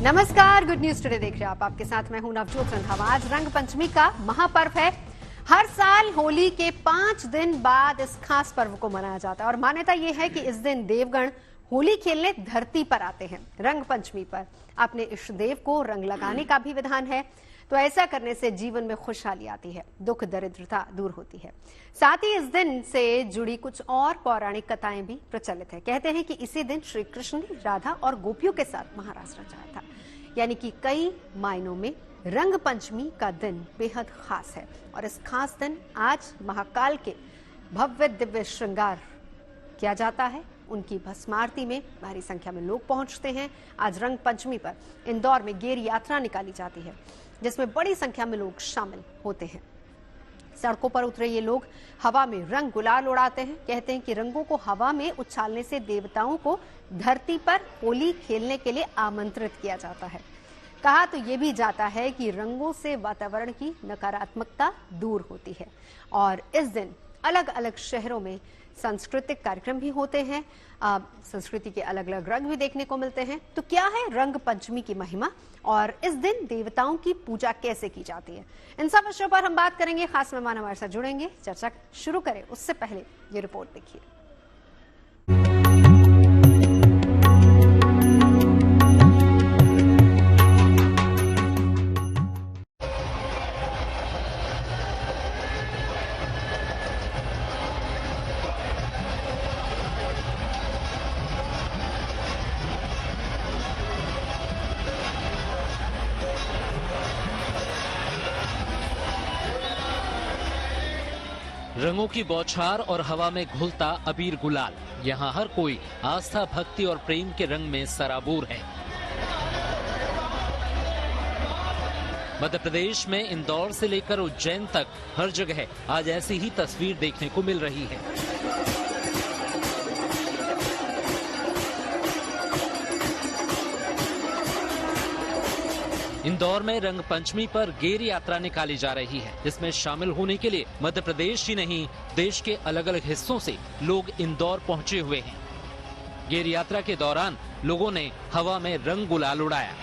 नमस्कार, good news today देख रहे हैं आप। आपके साथ मैं हूं नवजोत रंधावा। आज रंग पंचमी का महापर्व है। हर साल होली के 5 दिन बाद इस खास पर्व को मनाया जाता है और मान्यता यह है कि इस दिन देवगण होली खेलने धरती पर आते हैं। रंग पंचमी पर अपने इष्ट देव को रंग लगाने का भी विधान है, तो ऐसा करने से जीवन में खुशहाली आती है, दुख दरिद्रता दूर होती है। साथ ही इस दिन से जुड़ी कुछ और पौराणिक कथाएं भी प्रचलित है। कहते हैं कि इसी दिन श्री कृष्ण ने राधा और गोपियों के साथ महारास रचाया था। यानी कि कई मायनों में रंग पंचमी का दिन बेहद खास है और इस खास दिन आज महाकाल के भव्य दिव्य श्रृंगार किया जाता है। उनकी भस्म आरती में भारी संख्या में लोग पहुंचते हैं। आज रंग पंचमी पर इंदौर में गेर यात्रा निकाली जाती है, जिसमें बड़ी संख्या में लोग शामिल होते हैं। सड़कों पर उतरे ये लोग हवा में रंग गुलाल उड़ाते हैं। कहते हैं कि रंगों को हवा में उछालने से देवताओं को धरती पर होली खेलने के लिए आमंत्रित किया जाता है। कहा तो ये भी जाता है कि रंगों से वातावरण की नकारात्मकता दूर होती है और इस दिन अलग अलग शहरों में सांस्कृतिक कार्यक्रम भी होते हैं। संस्कृति के अलग अलग रंग भी देखने को मिलते हैं। तो क्या है रंग पंचमी की महिमा और इस दिन देवताओं की पूजा कैसे की जाती है, इन सब विषयों पर हम बात करेंगे। खास मेहमान हमारे साथ जुड़ेंगे। चर्चा शुरू करें उससे पहले ये रिपोर्ट देखिए। रंगों की बौछार और हवा में घुलता अबीर गुलाल, यहाँ हर कोई आस्था, भक्ति और प्रेम के रंग में सराबोर है। मध्य प्रदेश में इंदौर से लेकर उज्जैन तक हर जगह आज ऐसी ही तस्वीर देखने को मिल रही है। इंदौर में रंग पंचमी पर गेर यात्रा निकाली जा रही है, जिसमें शामिल होने के लिए मध्य प्रदेश ही नहीं देश के अलग अलग हिस्सों से लोग इंदौर पहुंचे हुए हैं। गेर यात्रा के दौरान लोगों ने हवा में रंग गुलाल उड़ाया।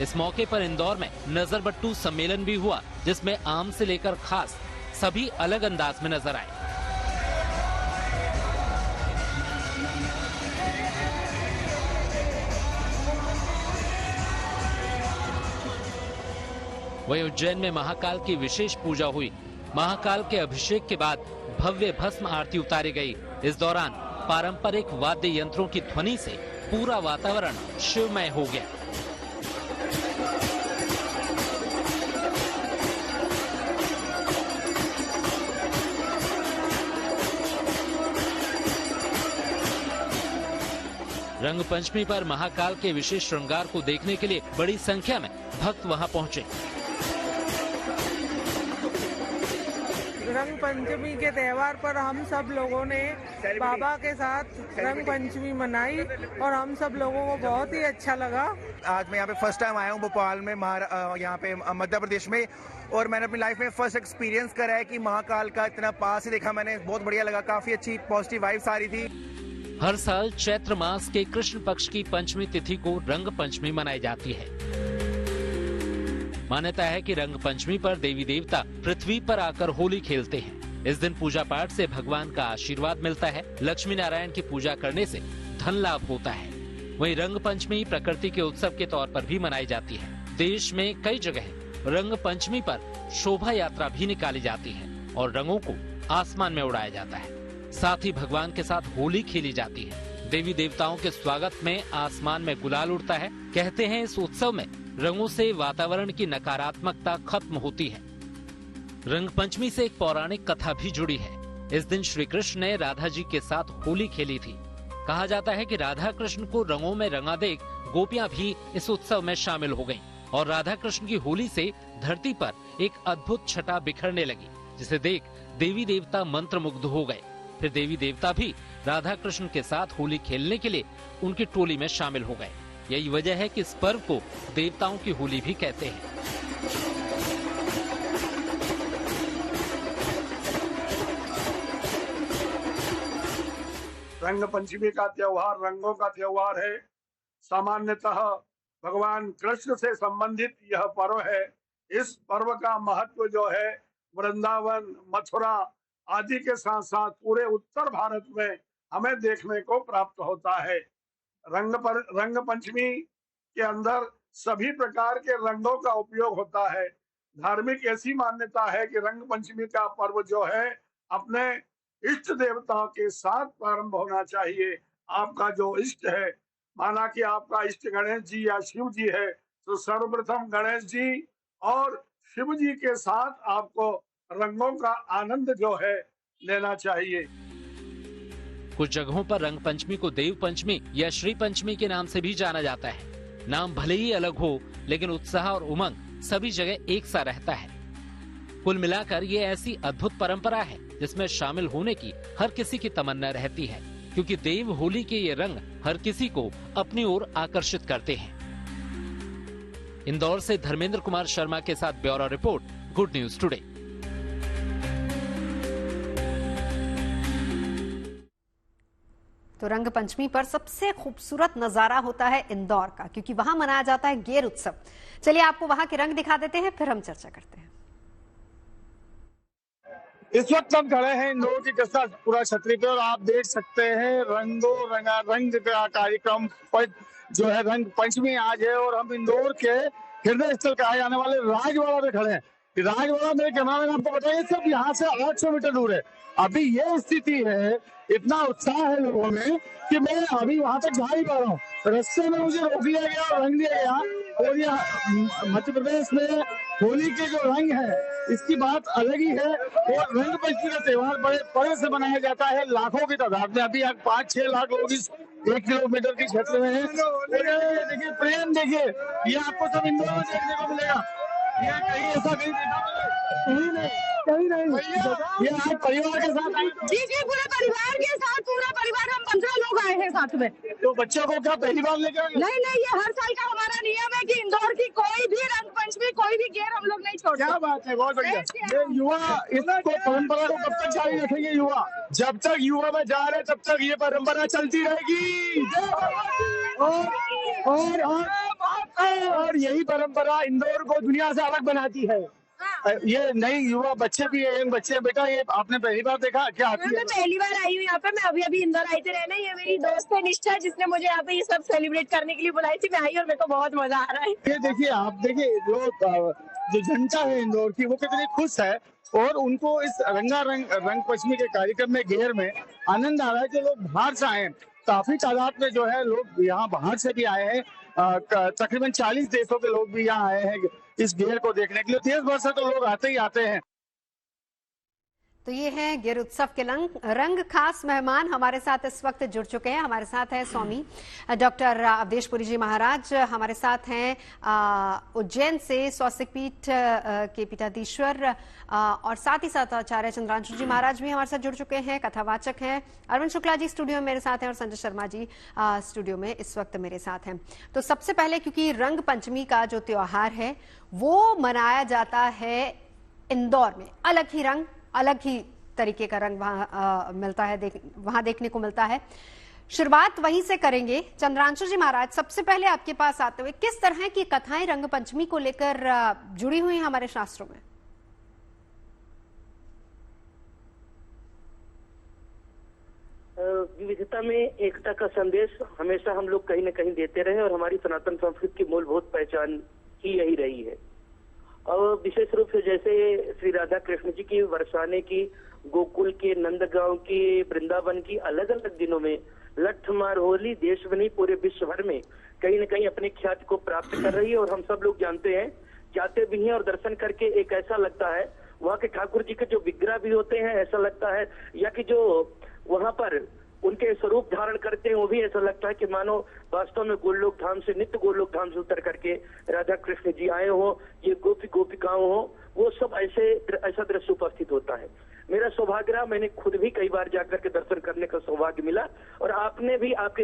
इस मौके पर इंदौर में नजरबट्टू सम्मेलन भी हुआ, जिसमें आम से लेकर खास सभी अलग अंदाज में नजर आए। वहीं उज्जैन में महाकाल की विशेष पूजा हुई। महाकाल के अभिषेक के बाद भव्य भस्म आरती उतारी गई। इस दौरान पारंपरिक वाद्य यंत्रों की ध्वनि से पूरा वातावरण शिवमय हो गया। रंग पंचमी पर महाकाल के विशेष श्रृंगार को देखने के लिए बड़ी संख्या में भक्त वहां पहुंचे। रंग पंचमी के त्योहार पर हम सब लोगों ने बाबा के साथ रंग पंचमी मनाई और हम सब लोगों को बहुत ही अच्छा लगा। आज मैं यहाँ पे फर्स्ट टाइम आया हूँ भोपाल में, यहाँ पे मध्य प्रदेश में, और मैंने अपनी लाइफ में फर्स्ट एक्सपीरियंस करा है कि महाकाल का इतना पास ही देखा मैंने। बहुत बढ़िया लगा, काफी अच्छी पॉजिटिव वाइब्स आ रही थी। हर साल चैत्र मास के कृष्ण पक्ष की पंचमी तिथि को रंग पंचमी मनाई जाती है। मान्यता है कि रंग पंचमी पर देवी देवता पृथ्वी पर आकर होली खेलते हैं। इस दिन पूजा पाठ से भगवान का आशीर्वाद मिलता है। लक्ष्मी नारायण की पूजा करने से धन लाभ होता है। वहीं रंग पंचमी प्रकृति के उत्सव के तौर पर भी मनाई जाती है। देश में कई जगह रंग पंचमी पर शोभा यात्रा भी निकाली जाती है और रंगों को आसमान में उड़ाया जाता है। साथ ही भगवान के साथ होली खेली जाती है। देवी देवताओं के स्वागत में आसमान में गुलाल उड़ता है। कहते हैं इस उत्सव में रंगों से वातावरण की नकारात्मकता खत्म होती है। रंग पंचमी से एक पौराणिक कथा भी जुड़ी है। इस दिन श्री कृष्ण ने राधा जी के साथ होली खेली थी। कहा जाता है कि राधा कृष्ण को रंगों में रंगा देख गोपियां भी इस उत्सव में शामिल हो गयीं और राधा कृष्ण की होली से धरती पर एक अद्भुत छटा बिखरने लगी, जिसे देख देवी देवता मंत्रमुग्ध हो गए। फिर देवी देवता भी राधा कृष्ण के साथ होली खेलने के लिए उनकी टोली में शामिल हो गए। यही वजह है कि इस पर्व को देवताओं की होली भी कहते हैं। रंग पंचमी का त्योहार रंगों का त्योहार है। सामान्यतः भगवान कृष्ण से संबंधित यह पर्व है। इस पर्व का महत्व जो है वृंदावन, मथुरा आदि के साथ साथ पूरे उत्तर भारत में हमें देखने को प्राप्त होता है। रंग पंचमी के अंदर सभी प्रकार के रंगों का उपयोग होता है। धार्मिक ऐसी मान्यता है कि रंग पंचमी का पर्व जो है अपने इष्ट देवताओं के साथ प्रारंभ होना चाहिए। आपका जो इष्ट है, माना कि आपका इष्ट गणेश जी या शिव जी है, तो सर्वप्रथम गणेश जी और शिव जी के साथ आपको रंगों का आनंद जो है लेना चाहिए। कुछ जगहों पर रंग पंचमी को देव पंचमी या श्री पंचमी के नाम से भी जाना जाता है। नाम भले ही अलग हो, लेकिन उत्साह और उमंग सभी जगह एक सा रहता है। कुल मिलाकर ये ऐसी अद्भुत परंपरा है जिसमें शामिल होने की हर किसी की तमन्ना रहती है, क्योंकि देव होली के ये रंग हर किसी को अपनी ओर आकर्षित करते हैं। इंदौर से धर्मेंद्र कुमार शर्मा के साथ bureau report, good news today. तो रंग पंचमी पर सबसे खूबसूरत नजारा होता है इंदौर का, क्योंकि वहां मनाया जाता है गेर उत्सव। चलिए आपको वहां के रंग दिखा देते हैं, फिर हम चर्चा करते हैं। इस वक्त हम खड़े हैं इंदौर की कस्बा छतरी पे और आप देख सकते हैं रंग का कार्यक्रम पर जो है रंग पंचमी आज है और हम इंदौर के हृदय स्थल कहे जाने वाले राजवाड़ा में खड़े हैं। राजवाड़ा मेरे कैमरामैन आपको बताइए सब यहाँ से 800 मीटर दूर है। अभी ये स्थिति है, इतना उत्साह है लोगों में कि मैं अभी वहां तक जा ही पा रहा हूँ। रास्ते में मुझे रोक लिया गया और रंग दिया गया। और ये मध्य प्रदेश में होली के जो रंग है इसकी बात अलग ही है। और रंग पंचमी का त्योहार बड़े बड़े से मनाया जाता है, लाखों की तादाद में। अभी 5-6 लाख लोग इस 1 किलोमीटर के क्षेत्र में है। देखिए प्रेम, देखिए ये आपको सब इंदौर में देखने को मिलेगा। ये कहीं ऐसा कहीं कहीं नहीं। ये आज परिवार के साथ आए? जी पूरे परिवार के साथ, पूरा परिवार, हम 15 लोग आए हैं साथ में। तो बच्चों को क्या पहली बार लेकर? नहीं, ये हर साल का हमारा नियम है कि इंदौर की कोई भी रंग पंचमी, कोई भी गेर हम लोग नहीं छोड़ते। क्या बात है, बहुत बढ़िया। ये युवा इसको परंपरा को कब तक जारी रखेंगे? युवा जब तक युवा में जा रहे तब तक ये परंपरा चलती रहेगी। और यही परंपरा इंदौर को दुनिया से अलग बनाती है। ये नई युवा बच्चे भी है, बच्चे बेटा, ये आपने पहली बार देखा क्या? मैं पहली बार आई हूँ यहाँ पे। मैं अभी इंदौर आई थी रहने। ये मेरी दोस्त है निष्ठा, जिसने मुझे यहाँ पे ये सब सेलिब्रेट करने के लिए बुलाई थी। मैं आई और मेरे को बहुत मजा आ रहा है। ये देखिए, आप देखिए जो जनता है इंदौर की वो कितनी खुश है और उनको इस रंग पंचमी के कार्यक्रम में गेर में आनंद आ रहा है। जो लोग बाहर से आए हैं, काफी तादाद में जो है लोग यहाँ बाहर से भी आए हैं। तकरीबन 40 देशों के लोग भी यहाँ आए हैं इस गेर को देखने के लिए। देश भर से तो लोग आते ही आते हैं। तो ये है गेर उत्सव के रंग। खास मेहमान हमारे साथ इस वक्त जुड़ चुके हैं। हमारे साथ है स्वामी डॉक्टर अवधेशपुरी जी महाराज, हमारे साथ हैं उज्जैन से स्वास्तिक पीठ के पीठाधीश्वर, और साथ ही साथ आचार्य चंद्रांशु जी महाराज भी हमारे साथ जुड़ चुके हैं, कथावाचक हैं। अरविंद शुक्ला जी स्टूडियो में मेरे साथ हैं और संजय शर्मा जी स्टूडियो में इस वक्त मेरे साथ हैं। तो सबसे पहले, क्योंकि रंग पंचमी का जो त्योहार है वो मनाया जाता है इंदौर में, अलग ही रंग, अलग ही तरीके का रंग वहां मिलता है, वहां देखने को मिलता है। शुरुआत वहीं से करेंगे। चंद्रांशु जी महाराज, सबसे पहले आपके पास आते हुए, किस तरह की कथाएं रंग पंचमी को लेकर जुड़ी हुई हैं हमारे शास्त्रों में? विविधता में एकता का संदेश हमेशा हम लोग कहीं न कहीं देते रहे और हमारी सनातन संस्कृति की मूलभूत पहचान ही यही रही है। और विशेष रूप से जैसे श्री राधा कृष्ण जी की बरसाने की, गोकुल के, नंदगांव की, वृंदावन की अलग अलग दिनों में लठमार होली देश में नहीं पूरे विश्व भर में कहीं न कहीं अपने ख्याति को प्राप्त कर रही है। और हम सब लोग जानते हैं, जाते भी हैं और दर्शन करके एक ऐसा लगता है, वहाँ के ठाकुर जी के जो विग्रह भी होते हैं ऐसा लगता है, या कि जो वहाँ पर उनके स्वरूप धारण करते हैं वो भी ऐसा लगता है कि मानो वास्तव में गोलोक धाम से, नित्य गोलोक धाम से उतर करके राधा कृष्ण जी आए हो, ये गोपिकाओं हो, वो सब ऐसा दृश्य उपस्थित होता है। मेरा सौभाग्य रहा, मैंने खुद भी कई बार जाकर के दर्शन करने का सौभाग्य मिला। और आपने आपने भी, आपके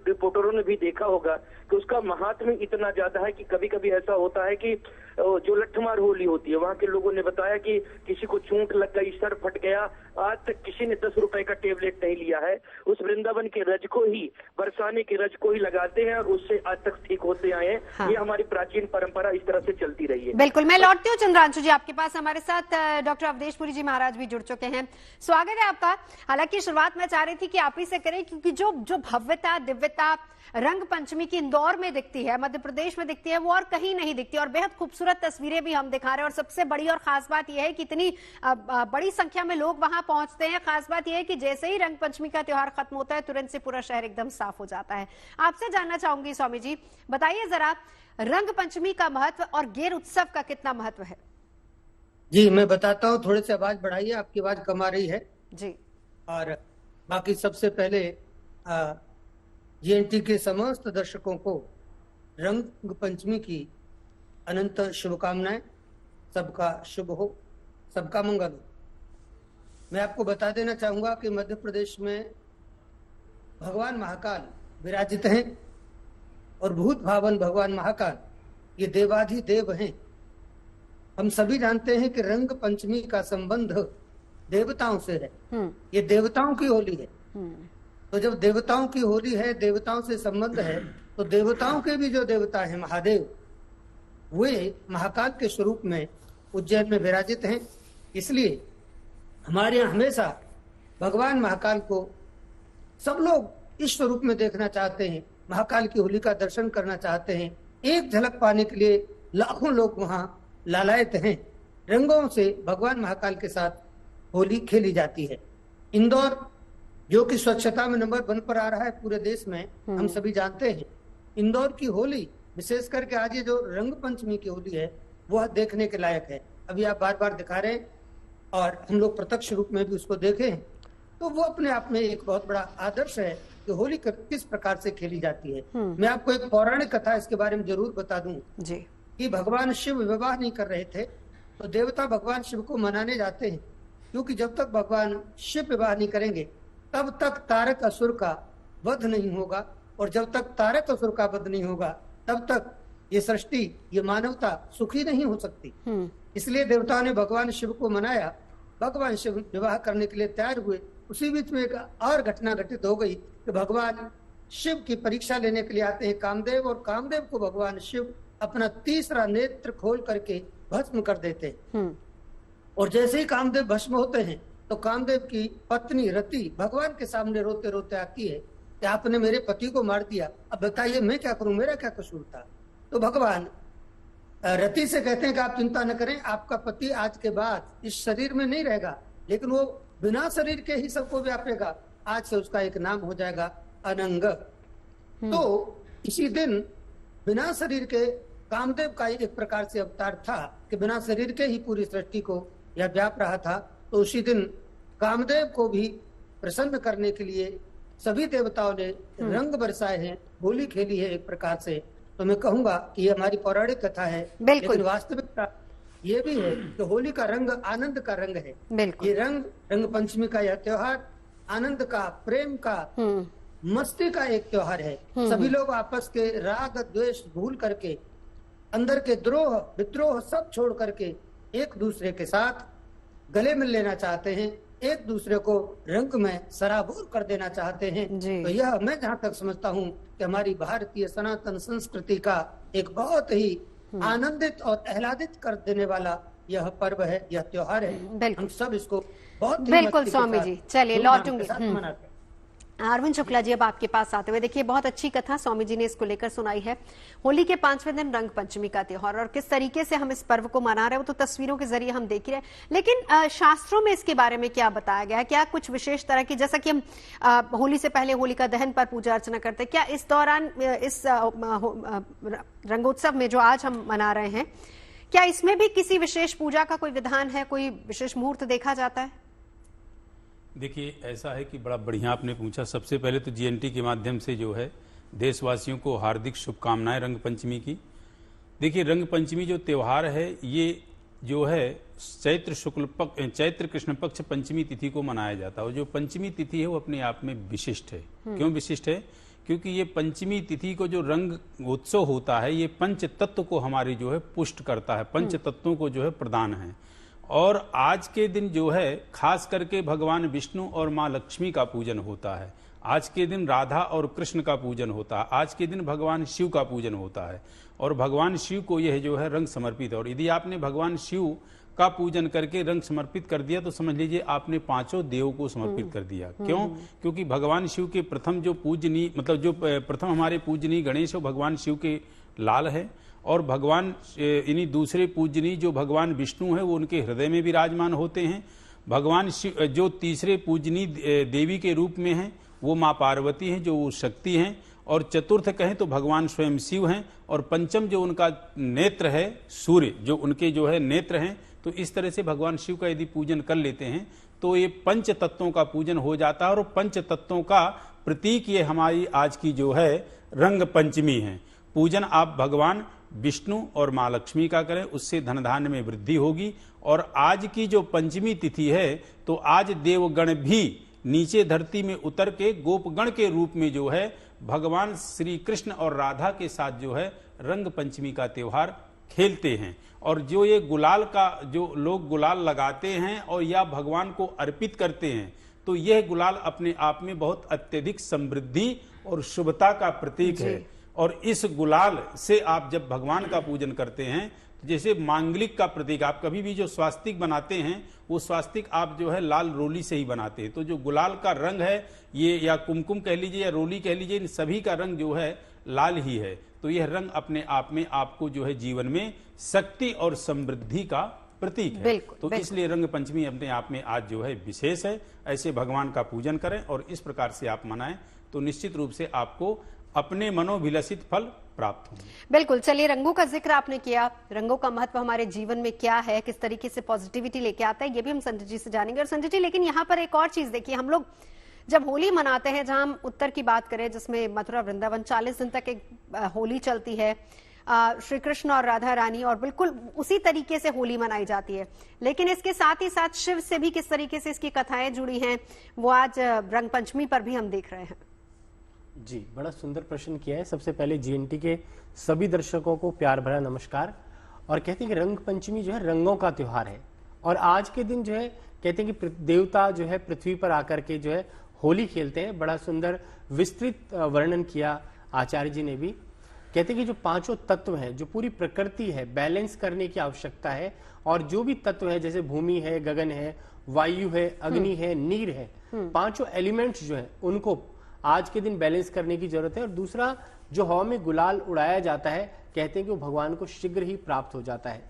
रिपोर्टरों ने भी देखा होगा कि उसका महात्म्य इतना ज्यादा है कि कभी कभी ऐसा होता है कि जो लठमार होली होती है, वहाँ के लोगों ने बताया कि किसी को चोट लग गई, सर फट गया, आज तक किसी ने 10 रुपए का टेबलेट नहीं लिया है। उस वृंदावन के रज को ही, बरसाने के रज को ही लगाते हैं और उससे आज तक ठीक होते आए हैं। हाँ। ये हमारी प्राचीन परंपरा इस तरह से चलती रही है। बिल्कुल, मैं लौटती हूँ चंद्रांशु जी आपके पास। हमारे साथ डॉक्टर अवधेशपुरी जी महाराज भी जुड़ चुके हैं। स्वागत है आपका। हालांकि शुरुआत मैं चाह रही थी कि आप ही से करें, क्योंकि जो भव्यता, दिव्यता रंग पंचमी की इंदौर में दिखती है, मध्य प्रदेश में दिखती है, वो और कहीं नहीं दिखती। और बेहद खूबसूरत तस्वीरें भी हम दिखा रहे हैं। और सबसे बड़ी और खास बात यह है कि इतनी बड़ी संख्या में लोग वहां पहुंचते हैं। खास बात यह है कि जैसे ही रंग पंचमी का त्योहार खत्म होता है, तुरंत से पूरा शहर एकदम साफ हो जाता है। आपसे जानना चाहूंगी स्वामी जी, बताइए जरा रंग पंचमी का महत्व और गेर उत्सव का कितना महत्व है। जी मैं बताता हूँ, थोड़े से आवाज बढ़ाइए, आपकी आवाज कम आ रही है जी। और बाकी सबसे पहले GNT के समस्त दर्शकों को रंग पंचमी की अनंत शुभकामनाएं। सबका शुभ हो, सबका मंगल हो। मैं आपको बता देना चाहूंगा कि मध्य प्रदेश में भगवान महाकाल विराजित हैं और भूत भावन भगवान महाकाल ये देवाधिदेव हैं। हम सभी जानते हैं कि रंग पंचमी का संबंध देवताओं से है। ये देवताओं की होली है। तो जब देवताओं की होली है, देवताओं से संबंध है, तो देवताओं के भी जो देवता है महादेव, वे महाकाल के स्वरूप में उज्जैन में विराजित हैं। इसलिए हमारे यहाँ हमेशा भगवान महाकाल को सब लोग इस स्वरूप में देखना चाहते हैं, महाकाल की होली का दर्शन करना चाहते हैं। एक झलक पाने के लिए लाखों लोग वहाँ लालायित हैं। रंगों से भगवान महाकाल के साथ होली खेली जाती है। इंदौर जो कि स्वच्छता में नंबर 1 पर आ रहा है पूरे देश में, हम सभी जानते हैं। इंदौर की होली, विशेष करके आज ये जो रंग पंचमी की होली है, वह देखने के लायक है। अभी आप बार बार दिखा रहे हैं और हम लोग प्रत्यक्ष रूप में भी उसको देखे हैं, तो वो अपने आप में एक बहुत बड़ा आदर्श है कि होली किस प्रकार से खेली जाती है। मैं आपको एक पौराणिक कथा इसके बारे में जरूर बता दूं जी। कि भगवान शिव विवाह नहीं कर रहे थे, तो देवता भगवान शिव को मनाने जाते हैं, क्योंकि जब तक भगवान शिव विवाह नहीं करेंगे तब तक तारक असुर का वध नहीं होगा, और जब तक तारक असुर का वध नहीं होगा तब तक ये सृष्टि, ये मानवता सुखी नहीं हो सकती। इसलिए देवताओं ने भगवान शिव को मनाया। भगवान शिव विवाह करने के लिए तैयार हुए। उसी बीच में एक और घटना घटित हो गई कि भगवान शिव की परीक्षा लेने के लिए आते हैं कामदेव, और कामदेव को भगवान शिव अपना तीसरा नेत्र खोल करके भस्म कर देते हैं। और जैसे ही कामदेव भस्म होते हैं तो कामदेव की पत्नी रति भगवान के सामने रोते रोते आती है कि आपने मेरे पति को मार दिया, अब बताइए मैं क्या करूं, मेरा क्या कसूर था। तो भगवान रति से कहते हैं कि आप चिंता न करें, आपका पति आज के बाद इस शरीर में नहीं रहेगा, लेकिन वो बिना शरीर के ही सबको व्यापेगा। आज से उसका एक नाम हो जाएगा अनंग। तो इसी दिन बिना शरीर के कामदेव का एक प्रकार से अवतार था कि बिना शरीर के ही पूरी सृष्टि को यह व्याप रहा था। तो उसी दिन कामदेव को भी प्रसन्न करने के लिए सभी देवताओं ने रंग बरसाए हैं, होली खेली है एक प्रकार से। तो मैं कहूंगा कि ये हमारी पौराणिक कथा है, लेकिन वास्तविकता ये भी है कि होली का रंग आनंद का रंग है। ये रंग पंचमी का यह त्योहार आनंद का, प्रेम का, मस्ती का एक त्योहार है। सभी लोग आपस के राग द्वेष भूल करके, अंदर के द्रोह विद्रोह सब छोड़ करके एक दूसरे के साथ गले मिल लेना चाहते हैं, एक दूसरे को रंग में सराबोर कर देना चाहते हैं। तो यह मैं जहाँ तक समझता हूँ कि हमारी भारतीय सनातन संस्कृति का एक बहुत ही आनंदित और आह्लादित कर देने वाला यह पर्व है, यह त्योहार है। हम सब इसको बहुत बिल्कुल स्वामी जी, चलिए लौटूंगे। अरविंद शुक्ला जी, अब आपके पास आते हुए, देखिए बहुत अच्छी कथा स्वामी जी ने इसको लेकर सुनाई है। होली के 5वें दिन रंग पंचमी का त्योहार, और किस तरीके से हम इस पर्व को मना रहे हैं वो तो तस्वीरों के जरिए हम देख ही रहे हैं। लेकिन शास्त्रों में इसके बारे में क्या बताया गया है? क्या कुछ विशेष तरह की, जैसा कि हम होली से पहले होलिका दहन पर पूजा अर्चना करते हैं, क्या इस दौरान इस रंगोत्सव में जो आज हम मना रहे हैं, क्या इसमें भी किसी विशेष पूजा का कोई विधान है, कोई विशेष मुहूर्त देखा जाता है? देखिए ऐसा है कि बड़ा बढ़िया आपने पूछा। सबसे पहले तो GNT के माध्यम से जो है देशवासियों को हार्दिक शुभकामनाएं रंग पंचमी की। देखिए रंग पंचमी जो त्यौहार है, ये जो है चैत्र कृष्ण पक्ष पंचमी तिथि को मनाया जाता है। और जो पंचमी तिथि है वो अपने आप में विशिष्ट है। क्यों विशिष्ट है? क्योंकि ये पंचमी तिथि को जो रंग उत्सव होता है ये पंच तत्व को हमारी जो है पुष्ट करता है, पंच तत्वों को जो है प्रदान है। और आज के दिन जो है खास करके भगवान विष्णु और माँ लक्ष्मी का पूजन होता है। आज के दिन राधा और कृष्ण का पूजन होता है। आज के दिन भगवान शिव का पूजन होता है और भगवान शिव को यह जो है रंग समर्पित है। और यदि आपने भगवान शिव का पूजन करके रंग समर्पित कर दिया तो समझ लीजिए आपने पांचों देव को समर्पित कर दिया। क्यों? क्योंकि भगवान शिव के प्रथम जो पूजनीय मतलब जो प्रथम हमारे पूजनीय गणेश वो भगवान शिव के लाल है और भगवान इन्हीं दूसरे पूजनीय जो भगवान विष्णु है वो उनके हृदय में विराजमान होते हैं। भगवान शिव जो तीसरे पूजनीय देवी के रूप में हैं वो माँ पार्वती हैं जो शक्ति हैं। और चतुर्थ कहें तो भगवान स्वयं शिव हैं। और पंचम जो उनका नेत्र है सूर्य जो उनके जो है नेत्र हैं। तो इस तरह से भगवान शिव का यदि पूजन कर लेते हैं तो ये पंच तत्वों का पूजन हो जाता है। और पंच तत्वों का प्रतीक ये हमारी आज की जो है रंग पंचमी है। पूजन आप भगवान विष्णु और माँ लक्ष्मी का करें, उससे धन धान्य में वृद्धि होगी। और आज की जो पंचमी तिथि है तो आज देवगण भी नीचे धरती में उतर के गोपगण के रूप में जो है भगवान श्री कृष्ण और राधा के साथ जो है रंग पंचमी का त्योहार खेलते हैं। और जो ये गुलाल का जो लोग गुलाल लगाते हैं और या भगवान को अर्पित करते हैं तो यह गुलाल अपने आप में बहुत अत्यधिक समृद्धि और शुभता का प्रतीक है। और इस गुलाल से आप जब भगवान का पूजन करते हैं तो जैसे मांगलिक का प्रतीक, आप कभी भी जो स्वास्तिक बनाते हैं वो स्वास्तिक आप जो है लाल रोली से ही बनाते हैं। तो जो गुलाल का रंग है ये या कुमकुम कह लीजिए या रोली कह लीजिए, इन सभी का रंग जो है लाल ही है। तो यह रंग अपने आप में आपको जो है जीवन में शक्ति और समृद्धि का प्रतीक है। तो इसलिए रंग पंचमी अपने आप में आज जो है विशेष है। ऐसे भगवान का पूजन करें और इस प्रकार से आप मनाएं तो निश्चित रूप से आपको अपने मनोभिलषित फल प्राप्त होंगे। बिल्कुल। चलिए, रंगों का जिक्र आपने किया, रंगों का महत्व हमारे जीवन में क्या है, किस तरीके से पॉजिटिविटी लेके आता है, ये भी हम संजय जी से जानेंगे। और संजय जी, लेकिन यहाँ पर एक और चीज देखिए, हम लोग जब होली मनाते हैं, जहां हम उत्तर की बात करें जिसमें मथुरा वृंदावन 40 दिन तक एक होली चलती है, श्री कृष्ण और राधा रानी, और बिल्कुल उसी तरीके से होली मनाई जाती है। लेकिन इसके साथ ही साथ शिव से भी किस तरीके से इसकी कथाएं जुड़ी हैं वो आज रंग पंचमी पर भी हम देख रहे हैं। जी, बड़ा सुंदर प्रश्न किया है। सबसे पहले जीएनटी के सभी दर्शकों को प्यार भरा नमस्कार। और कहते हैं कि रंग पंचमी जो है रंगों का त्योहार है। और आज के दिन जो है कहते हैं कि देवता जो है पृथ्वी पर आकर के जो है होली खेलते हैं। बड़ा सुंदर विस्तृत वर्णन किया आचार्य जी ने भी। कहते हैं कि जो पांचों तत्व हैं, जो पूरी प्रकृति है, बैलेंस करने की आवश्यकता है। और जो भी तत्व है जैसे भूमि है, गगन है, वायु है, अग्नि है, नीर है, पांचों एलिमेंट्स जो है उनको आज के दिन बैलेंस करने की जरूरत है। और दूसरा, जो हवा में गुलाल उड़ाया जाता है, कहते हैं कि वो भगवान को शीघ्र ही प्राप्त हो जाता है।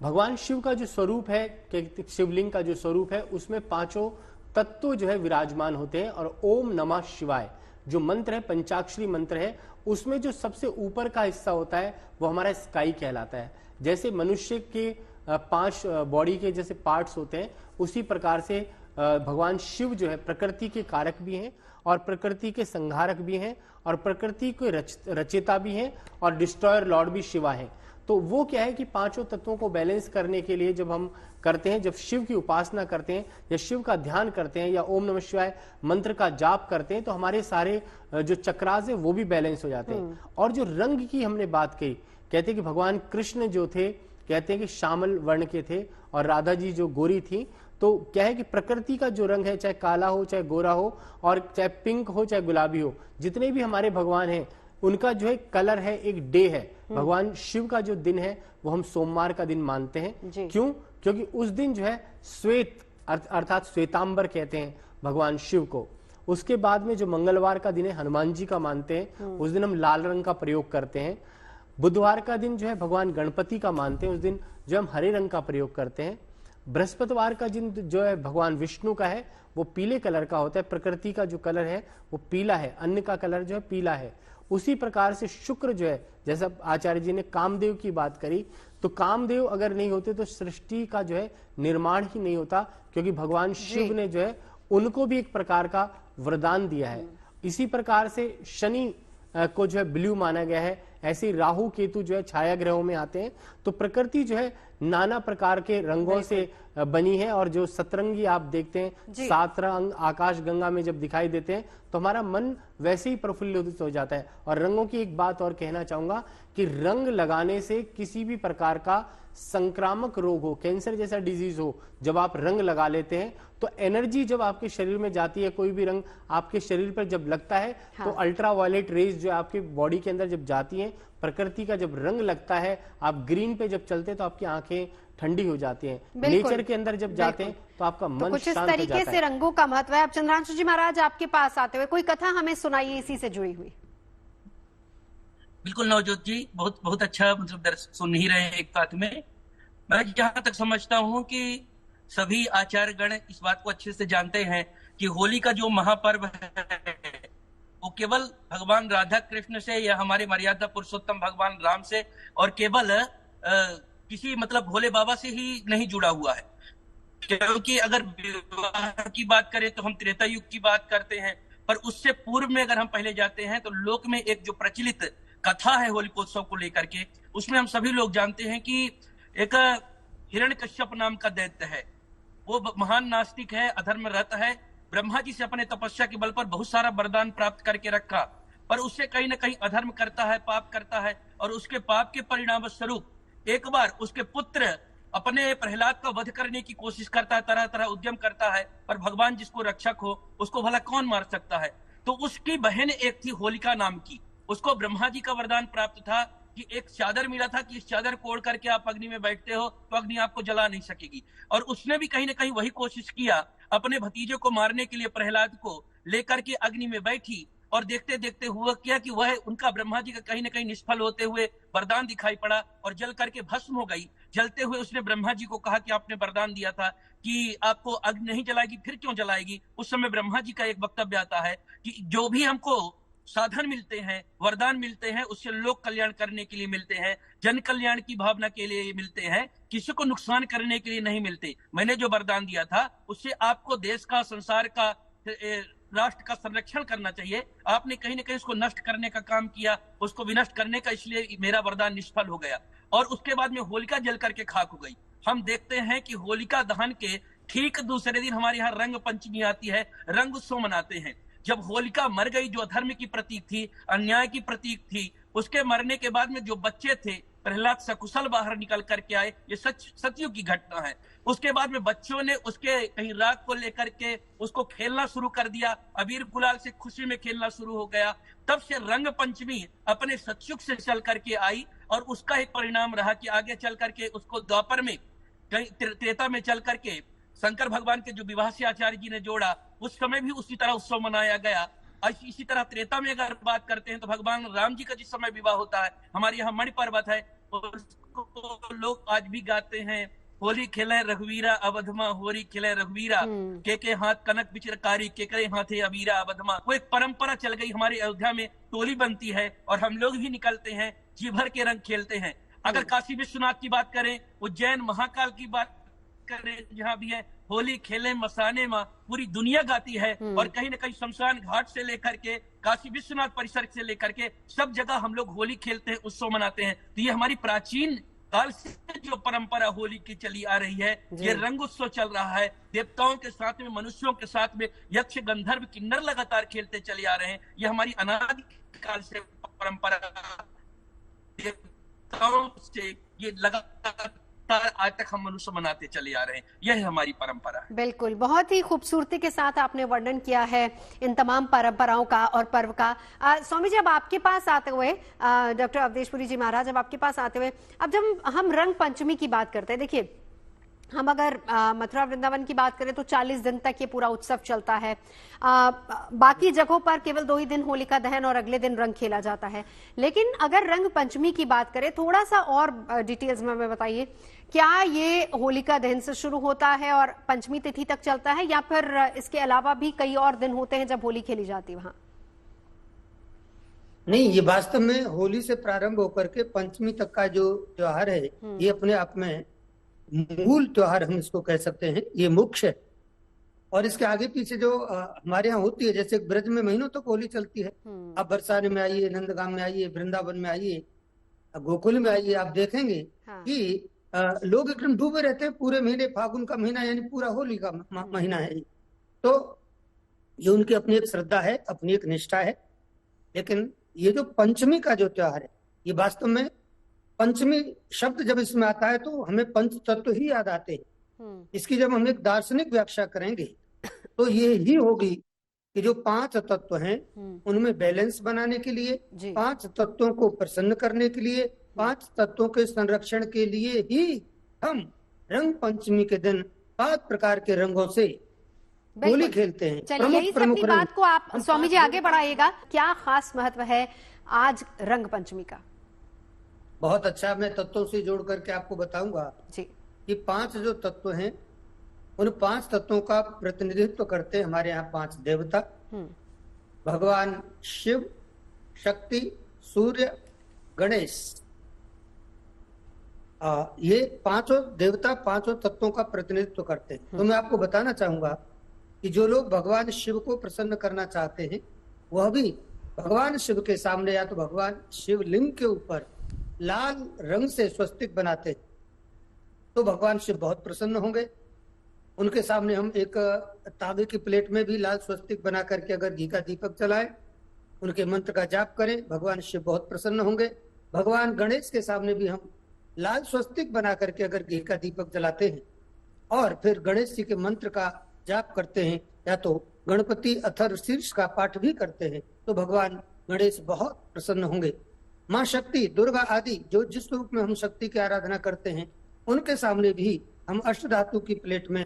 भगवान शिव का जो स्वरूप है, शिवलिंग का जो स्वरूप है, उसमें पांचों तत्व जो है विराजमान होते हैं। और ओम नमः शिवाय जो मंत्र है, पंचाक्षरी मंत्र है, उसमें जो सबसे ऊपर का हिस्सा होता है वो हमारा स्काई कहलाता है। जैसे मनुष्य के 5 बॉडी के जैसे पार्ट्स होते हैं, उसी प्रकार से भगवान शिव जो है प्रकृति के कारक भी हैं और प्रकृति के संहारक भी हैं और प्रकृति के रचयिता भी हैं और डिस्ट्रॉयर लॉर्ड भी शिवा है। तो वो क्या है कि पांचों तत्वों को बैलेंस करने के लिए जब हम करते हैं, जब शिव की उपासना करते हैं या शिव का ध्यान करते हैं या ओम नमः शिवाय मंत्र का जाप करते हैं, तो हमारे सारे जो चक्रास है वो भी बैलेंस हो जाते हैं। और जो रंग की हमने बात कही, कहते हैं कि भगवान कृष्ण जो थे, कहते हैं कि श्यामल वर्ण के थे और राधा जी जो गोरी थी। तो क्या है कि प्रकृति का जो रंग है, चाहे काला हो, चाहे गोरा हो, और चाहे पिंक हो, चाहे गुलाबी हो, जितने भी हमारे भगवान हैं उनका जो है कलर है, एक डे है। भगवान शिव का जो दिन है वो हम सोमवार का दिन मानते हैं। क्यों? क्योंकि उस दिन जो है श्वेत अर्थात श्वेतांबर कहते हैं भगवान शिव को। उसके बाद में जो मंगलवार का दिन है हनुमान जी का मानते हैं, उस दिन हम लाल रंग का प्रयोग करते हैं। बुधवार का दिन जो है भगवान गणपति का मानते हैं, उस दिन जो हम हरे रंग का प्रयोग करते हैं। बृहस्पतिवार का दिन जो है भगवान विष्णु का है, वो पीले कलर का होता है। प्रकृति का जो कलर है वो पीला है, अन्न का कलर जो है पीला है। उसी प्रकार से शुक्र जो है, जैसा आचार्य जी ने कामदेव की बात करी, तो कामदेव अगर नहीं होते तो सृष्टि का जो है निर्माण ही नहीं होता, क्योंकि भगवान शिव ने जो है उनको भी एक प्रकार का वरदान दिया है। इसी प्रकार से शनि को जो है ब्लू माना गया है, ऐसे ही राहु केतु जो है छाया ग्रहों में आते हैं। तो प्रकृति जो है नाना प्रकार के रंगों से बनी है, और जो सतरंगी आप देखते हैं 7 रंग आकाश गंगा में जब दिखाई देते हैं तो हमारा मन वैसे ही प्रफुल्लित हो जाता है। और रंगों की एक बात और कहना चाहूंगा कि रंग लगाने से किसी भी प्रकार का संक्रामक रोग हो, कैंसर जैसा डिजीज हो, जब आप रंग लगा लेते हैं तो एनर्जी जब आपके शरीर में जाती है, कोई भी रंग आपके शरीर पर जब लगता है तो अल्ट्रावायलेट रेज जो आपके बॉडी के अंदर जब जाती हैं, प्रकृति का जब रंग लगता है, आप ग्रीन पे जब चलते हैं तो आपकी आंखें ठंडी हो जाती हैं, नेचर के अंदर जब जाते हैं तो आपका मन कुछ इस शांत हो जाता तरीके से रंगों का महत्व है। अब चंद्रांशु जी महाराज आपके पास आते हुए कोई कथा हमें सुनाइए इसी से जुड़ी हुई। बिल्कुल नवजोत जी, बहुत बहुत अच्छा, मतलब दर्शक सुन ही रहे हैं एक बात में। मैं जहां तक समझता हूं कि सभी आचार्य गण इस बात को अच्छे से जानते हैं कि होली का जो महापर्व है वो केवल भगवान राधा कृष्ण से या हमारे मर्यादा पुरुषोत्तम भगवान राम से और केवल किसी मतलब भोले बाबा से ही नहीं जुड़ा हुआ है। क्योंकि अगर विवाह की बात करें तो हम त्रेता युग की बात करते हैं, पर उससे पूर्व में अगर हम पहले जाते हैं तो लोक में एक जो प्रचलित कथा है होलिकोत्सव को लेकर के, उसमें हम सभी लोग जानते हैं कि एक हिरण्यकश्यप नाम का दैत्य है। वो महान नास्तिक है, अधर्मरत है, ब्रह्मा जी से अपने तपस्या के बल पर बहुत सारा वरदान प्राप्त करके रखा, पर उससे कहीं ना कहीं अधर्म करता है, पाप करता है, और उसके पाप के परिणाम स्वरूप एक बार उसके पुत्र अपने प्रहलाद का वध करने की कोशिश करता है, तरह तरह उद्यम करता है, पर भगवान जिसको रक्षक हो उसको भला कौन मार सकता है। तो उसकी बहन एक थी होलिका नाम की, उसको ब्रह्मा जी का वरदान प्राप्त था कि एक चादर मिला था कि इस चादर को ओढ़ करके आप अग्नि में बैठते हो तो अग्नि आपको जला नहीं सकेगी। और उसने भी कहीं ना कहीं वही कोशिश किया, अपने भतीजे को मारने के लिए प्रहलाद को लेकर के अग्नि में बैठी, और देखते देखते हुआ क्या कि वह उनका ब्रह्मा जी का कहीं ना कहीं निष्फल होते हुए वरदान दिखाई पड़ा और जल करके भस्म हो गई। जलते हुए उसने ब्रह्मा जी को कहा कि आपने वरदान दिया था कि आपको अग्नि नहीं जलाएगी, फिर क्यों जलाएगी। उस समय ब्रह्मा जी का एक वक्तव्य आता है कि जो भी हमको साधन मिलते हैं, वरदान मिलते हैं, उससे लोक कल्याण करने के लिए मिलते हैं, जन कल्याण की भावना के लिए मिलते हैं, किसी को नुकसान करने के लिए नहीं मिलते। मैंने जो वरदान दिया था उससे आपको देश का, संसार का, राष्ट्र का संरक्षण करना चाहिए। आपने कहीं ना कहीं उसको नष्ट करने का काम किया, उसको विनष्ट करने का, इसलिए मेरा वरदान निष्फल हो गया। और उसके बाद में होलिका जल करके खाक हो गई। हम देखते हैं कि होलिका दहन के ठीक दूसरे दिन हमारे यहाँ रंग पंचमी आती है, रंग उत्सव मनाते हैं। जब होलिका मर गई, जो अधर्म की प्रतीक थी, अन्याय की प्रतीक थी, उसके मरने के बाद में जो बच्चे थे प्रहलाद सकुशल बाहर निकल करके आए, ये सतयुग की घटना है। उसके बाद में बच्चों ने उसके कहीं राग को लेकर के उसको खेलना शुरू कर दिया, अबीर गुलाल से खुशी में खेलना शुरू हो गया। तब से रंग पंचमी अपने सतयुग से चल करके आई, और उसका एक परिणाम रहा कि आगे चल करके उसको द्वापर में, त्रेता में चल करके शंकर भगवान के जो विवाह से आचार्य जी ने जोड़ा, उस समय भी उसी तरह उत्सव मनाया गया। इसी तरह त्रेता में अगर बात करते हैं तो भगवान राम जी का जिस समय विवाह होता है, हमारे यहाँ मणि पर्वत है, उसको लोग आज भी गाते हैं, होली खेले रघुवीरा अवधमा, होली खेले रघुवीरा, के हाथ कनक बिचरकारी, के हाथे अबीरा अवधमा। वो एक परंपरा चल गई हमारे अयोध्या में, टोली बनती है और हम लोग भी निकलते हैं, जी भर के रंग खेलते हैं। अगर काशी विश्वनाथ की बात करें, उज्जैन महाकाल की बात करें, जहाँ भी है होली खेले मसाने माँ, पूरी दुनिया गाती है। और कहीं ना कहीं शमशान घाट से लेकर के काशी विश्वनाथ परिसर से लेकर के सब जगह हम लोग होली खेलते हैं, उत्सव मनाते हैं। तो ये हमारी प्राचीन काल से जो परंपरा होली की चली आ रही है, ये रंग उत्सव चल रहा है। देवताओं के साथ में, मनुष्यों के साथ में यक्ष गंधर्व किन्नर लगातार खेलते चले आ रहे हैं। ये हमारी अनादि काल से परंपरा, देवताओं से ये लगातार आज तक हम मनुष्य मनाते चले आ रहे हैं। यह हमारी परंपरा है। बिल्कुल, बहुत ही खूबसूरती के साथ आपने वर्णन किया है इन तमाम परंपराओं का और पर्व का। स्वामी जी, अब आपके पास आते हुए, डॉक्टर अवधेशपुरी जी महाराज, अब आपके पास आते हुए, अब जब हम रंग पंचमी की बात करते हैं, देखिए हम अगर मथुरा वृंदावन की बात करें तो 40 दिन तक ये पूरा उत्सव चलता है। बाकी जगहों पर केवल 2 ही दिन होलिका दहन और अगले दिन रंग खेला जाता है। लेकिन अगर रंग पंचमी की बात करें, थोड़ा सा और डिटेल्स में हमें बताइए, क्या ये होलिका दहन से शुरू होता है और पंचमी तिथि तक चलता है, या फिर इसके अलावा भी कई और दिन होते हैं जब होली खेली जाती है वहां? नहीं, ये वास्तव में होली से प्रारंभ होकर के पंचमी तक का जो त्योहार है, ये अपने आप में मूल त्योहार हम इसको कह सकते हैं, ये मुख्य है। और इसके आगे पीछे जो हमारे यहाँ होती है, जैसे ब्रज में महीनों तक होली चलती है। आप बरसाने में आइए, नंदगाम में आइए, वृंदावन में आइए, गोकुल में आइए, आप देखेंगे कि लोग एकदम डूबे रहते हैं पूरे महीने। फागुन का महीना यानी पूरा होली का महीना है। तो ये उनकी अपनी एक श्रद्धा है, अपनी एक निष्ठा है। लेकिन ये जो पंचमी का जो त्योहार है, ये वास्तव में पंचमी शब्द जब इसमें आता है तो हमें पंच तत्व ही याद आते हैं। इसकी जब हम एक दार्शनिक व्याख्या करेंगे तो ये ही होगी कि जो 5 तत्व हैं उनमें बैलेंस बनाने के लिए, 5 तत्वों को प्रसन्न करने के लिए, 5 तत्वों के संरक्षण के लिए ही हम रंग पंचमी के दिन 5 प्रकार के रंगों से होली खेलते हैं। चलिए, यही अपनी बात को आप स्वामी जी आगे बढ़ाइएगा। क्या खास महत्व है आज रंग पंचमी का? बहुत अच्छा, मैं तत्वों से जोड़ करके आपको बताऊंगा जी कि 5 जो तत्व हैं उन 5 तत्वों का प्रतिनिधित्व करते हैं हमारे यहाँ 5 देवता, भगवान शिव, शक्ति, सूर्य, गणेश। ये 5 देवता 5 तत्वों का प्रतिनिधित्व करते हैं। तो मैं आपको बताना चाहूंगा कि जो लोग भगवान शिव को प्रसन्न करना चाहते हैं वह भी भगवान शिव के सामने या तो भगवान शिवलिंग के ऊपर लाल रंग से स्वस्तिक बनाते हैं तो भगवान शिव बहुत प्रसन्न होंगे। उनके सामने हम एक तांबे की प्लेट में भी लाल स्वस्तिक बना करके अगर घी का दीपक जलाएं, उनके मंत्र का जाप करें, भगवान शिव बहुत प्रसन्न होंगे। भगवान गणेश के सामने भी हम लाल स्वस्तिक बना करके अगर घी का दीपक जलाते हैं और फिर गणेश जी के मंत्र का जाप करते हैं या तो गणपति अथर्व शीर्ष का पाठ भी करते हैं तो भगवान गणेश बहुत प्रसन्न होंगे। माँ शक्ति, दुर्गा आदि जो जिस रूप में हम शक्ति की आराधना करते हैं उनके सामने भी हम अष्टधातु की प्लेट में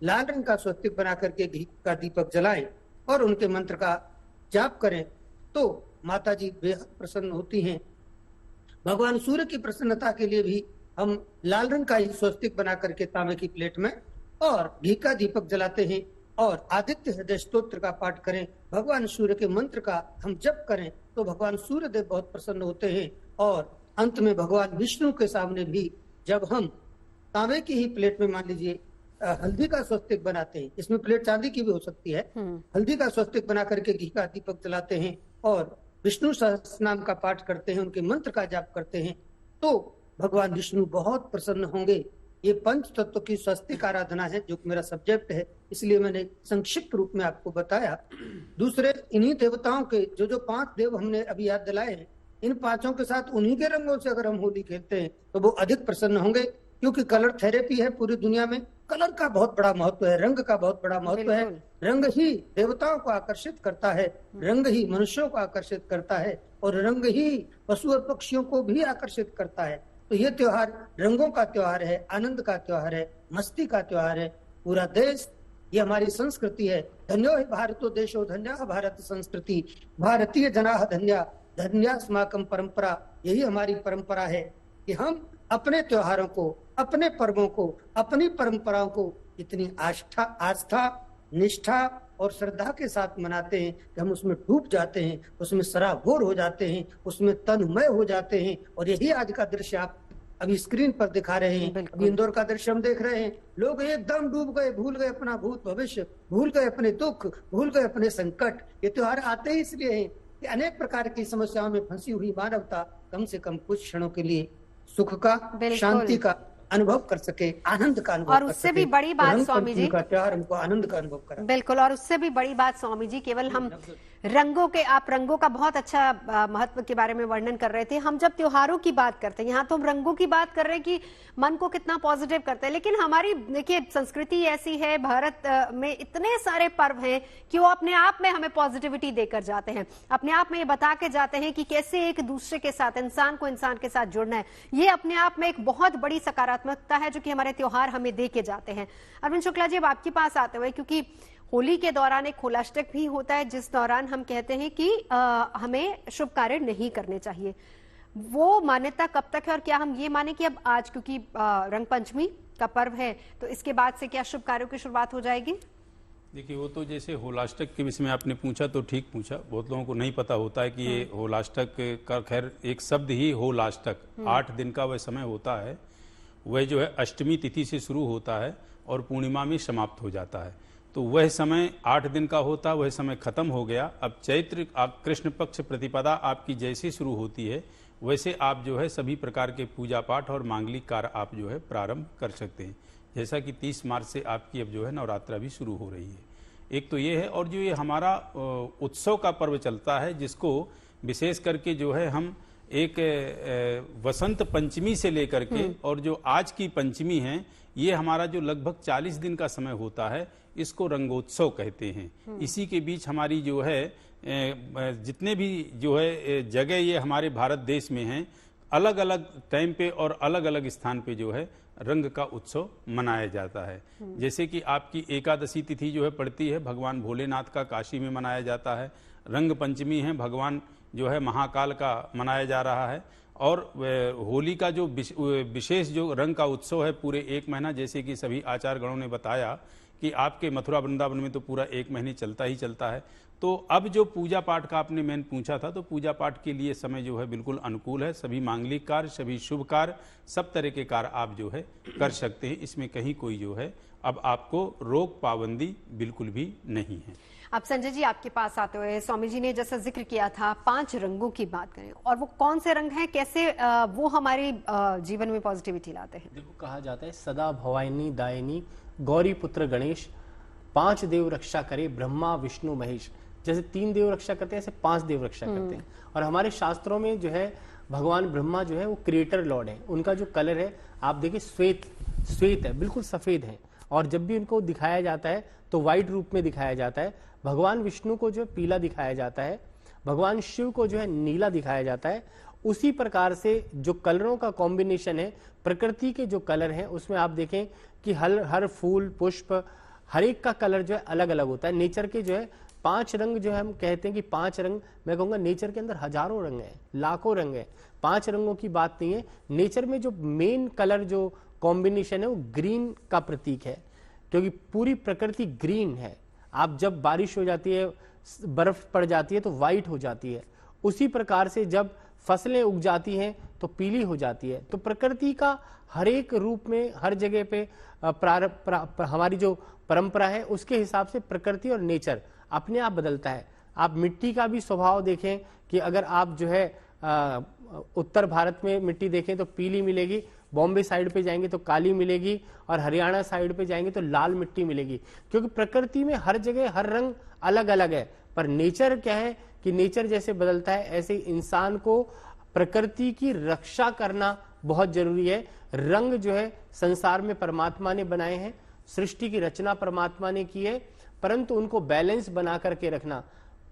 लाल रंग का स्वस्तिक बना करके घी का दीपक जलाएं और उनके मंत्र का जाप करें तो माता जी बेहद प्रसन्न होती हैं। भगवान सूर्य की प्रसन्नता के लिए भी हम लाल रंग का ही स्वस्तिक बना करके तांबे की प्लेट में और घी का दीपक जलाते हैं और आदित्य हृदय स्तोत्र का पाठ करें, भगवान सूर्य के मंत्र का हम जप करें तो भगवान सूर्य देव बहुत प्रसन्न होते हैं। और अंत में भगवान विष्णु के सामने भी जब हम तांबे की ही प्लेट में मान लीजिए हल्दी का स्वस्तिक बनाते हैं, इसमें प्लेट चांदी की भी हो सकती है, हल्दी का स्वस्तिक बना करके घी का दीपक जलाते हैं और विष्णु सहस्रनाम का पाठ करते हैं, उनके मंत्र का जाप करते हैं तो भगवान विष्णु बहुत प्रसन्न होंगे। ये 5 तत्व की स्वस्तिक आराधना है जो मेरा सब्जेक्ट है, इसलिए मैंने संक्षिप्त रूप में आपको बताया। दूसरे इन्हीं देवताओं के जो 5 देव हमने अभी याद दिलाए हैं, इन 5 के साथ उन्हीं के रंगों से अगर हम होली खेलते हैं तो वो अधिक प्रसन्न होंगे, क्योंकि कलर थेरेपी है पूरी दुनिया में। कलर का बहुत बड़ा महत्व है, रंग का बहुत बड़ा महत्व है। रंग ही देवताओं को आकर्षित करता है, रंग ही मनुष्यों को आकर्षित करता है और रंग ही पशु और पक्षियों को भी आकर्षित करता है। तो ये त्योहार रंगों का त्योहार है, आनंद का त्योहार है, मस्ती का त्योहार है। पूरा देश, ये हमारी संस्कृति है। धन्यो हि भारतो देशो धन्या भारत संस्कृति, भारतीय जनाः धन्या धन्यास्माकं परंपरा। यही हमारी परंपरा है कि हम अपने त्योहारों को, अपने पर्वों को, अपनी परंपराओं को इतनी आस्था, निष्ठा और श्रद्धा के साथ मनाते हैं कि हम उसमें डूब जाते हैं, उसमें सराबोर हो जाते हैं, उसमें तन्मय हो जाते हैं। और यही आज का दृश्य आप अभी स्क्रीन पर दिखा रहे हैं, अभी इंदौर का दृश्य हम देख रहे हैं। लोग एकदम डूब गए, भूल गए अपना भूत भविष्य, भूल गए अपने दुख, भूल गए अपने संकट। ये त्योहार आते ही इसलिए हैं कि अनेक प्रकार की समस्याओं में फंसी हुई मानवता कम से कम कुछ क्षणों के लिए सुख का, शांति का अनुभव कर सके, आनंद का अनुभव और उससे भी बड़ी बात स्वामी जी, त्योहार हमको आनंद का अनुभव करा। बिल्कुल, और उससे भी बड़ी बात स्वामी जी, केवल हम रंगों के, आप रंगों का बहुत अच्छा महत्व के बारे में वर्णन कर रहे थे। हम जब त्योहारों की बात करते हैं, यहाँ तो हम रंगों की बात कर रहे हैं कि मन को कितना पॉजिटिव करते हैं, लेकिन हमारी देखिए संस्कृति ऐसी है, भारत में इतने सारे पर्व हैं कि वो अपने आप में हमें पॉजिटिविटी देकर जाते हैं, अपने आप में ये बता के जाते हैं कि कैसे एक दूसरे के साथ, इंसान को इंसान के साथ जुड़ना है। ये अपने आप में एक बहुत बड़ी सकारात्मकता है जो कि हमारे त्योहार हमें दे के जाते हैं। अरविंद शुक्ला जी, अब आपके पास आते हुए, क्योंकि होली के दौरान एक होलाष्टक भी होता है जिस दौरान हम कहते हैं कि हमें शुभ कार्य नहीं करने चाहिए, वो मान्यता कब तक है और क्या हम ये माने कि अब आज क्योंकि रंग पंचमी का पर्व है तो इसके बाद से क्या शुभ कार्यों की शुरुआत हो जाएगी? देखिए, वो तो जैसे होलाष्टक के विषय में आपने पूछा तो ठीक पूछा। बहुत लोगों को नहीं पता होता है कि ये होलाष्टक का, खैर एक शब्द ही होलाष्टक, 8 दिन का वह समय होता है। वह जो है अष्टमी तिथि से शुरू होता है और पूर्णिमा में समाप्त हो जाता है। तो वह समय 8 दिन का होता, वह समय खत्म हो गया। अब चैत्र कृष्ण पक्ष प्रतिपदा आपकी जैसे शुरू होती है वैसे आप जो है सभी प्रकार के पूजा पाठ और मांगलिक कार्य आप जो है प्रारंभ कर सकते हैं। जैसा कि 30 मार्च से आपकी अब जो है नवरात्रा भी शुरू हो रही है। एक तो ये है, और जो ये हमारा उत्सव का पर्व चलता है जिसको विशेष करके जो है हम एक वसंत पंचमी से लेकर के और जो आज की पंचमी है, ये हमारा जो लगभग 40 दिन का समय होता है, इसको रंगोत्सव कहते हैं। इसी के बीच हमारी जो है जितने भी जो है जगह ये हमारे भारत देश में हैं, अलग अलग टाइम पे और अलग अलग स्थान पे जो है रंग का उत्सव मनाया जाता है। जैसे कि आपकी एकादशी तिथि जो है पड़ती है भगवान भोलेनाथ का, काशी में मनाया जाता है। रंग पंचमी है भगवान जो है महाकाल का मनाया जा रहा है। और होली का जो विशेष जो रंग का उत्सव है पूरे 1 महीना, जैसे कि सभी आचार्य गणों ने बताया कि आपके मथुरा वृंदावन में तो पूरा 1 महीने चलता ही चलता है। तो अब जो पूजा पाठ का आपने मैंने पूछा था, तो पूजा पाठ के लिए समय जो है बिल्कुल अनुकूल है। सभी मांगलिक कार्य, सभी शुभ कार्य, सब तरह के कार्य आप जो है कर सकते हैं। इसमें कहीं कोई जो है अब आपको रोक पाबंदी बिल्कुल भी नहीं है। अब संजय जी आपके पास आते हुए स्वामी जी ने जैसा जिक्र किया था 5 रंगों की बात करें, और वो कौन से रंग हैं, कैसे वो हमारे जीवन में पॉजिटिविटी लाते हैं? देखो, कहा जाता है सदा भवानी दायिनी गौरी पुत्र गणेश, 5 देव रक्षा करे ब्रह्मा विष्णु महेश। जैसे 3 देव रक्षा करते हैं ऐसे 5 देव रक्षा करते हैं। और हमारे शास्त्रों में जो है भगवान ब्रह्मा जो है वो क्रिएटर लॉर्ड है। उनका जो कलर है आप देखिए श्वेत है, बिल्कुल सफेद है। और जब भी उनको दिखाया जाता है तो व्हाइट रूप में दिखाया जाता है। भगवान विष्णु को जो है पीला दिखाया जाता है, भगवान शिव को जो है नीला दिखाया जाता है। उसी प्रकार से जो कलरों का कॉम्बिनेशन है, प्रकृति के जो कलर हैं उसमें आप देखें कि हर फूल पुष्प हर एक का कलर जो है अलग अलग होता है। नेचर के जो है 5 रंग जो है हम कहते हैं कि 5 रंग, मैं कहूंगा नेचर के अंदर हजारों रंग हैं, लाखों रंग हैं। 5 रंगों की बात नहीं है। नेचर में जो मेन कलर जो कॉम्बिनेशन है वो ग्रीन का प्रतीक है, क्योंकि पूरी प्रकृति ग्रीन है। आप जब बारिश हो जाती है, बर्फ पड़ जाती है तो व्हाइट हो जाती है। उसी प्रकार से जब फसलें उग जाती हैं तो पीली हो जाती है। तो प्रकृति का हर एक रूप में हर जगह पे हमारी जो परंपरा है उसके हिसाब से प्रकृति और नेचर अपने आप बदलता है। आप मिट्टी का भी स्वभाव देखें कि अगर आप जो है उत्तर भारत में मिट्टी देखें तो पीली मिलेगी, बॉम्बे साइड पे जाएंगे तो काली मिलेगी, और हरियाणा साइड पे जाएंगे तो लाल मिट्टी मिलेगी। क्योंकि प्रकृति में हर जगह हर रंग अलग अलग है। पर नेचर क्या है कि नेचर जैसे बदलता है ऐसे इंसान को प्रकृति की रक्षा करना बहुत जरूरी है। रंग जो है संसार में परमात्मा ने बनाए हैं, सृष्टि की रचना परमात्मा ने की है, परंतु उनको बैलेंस बना करके रखना,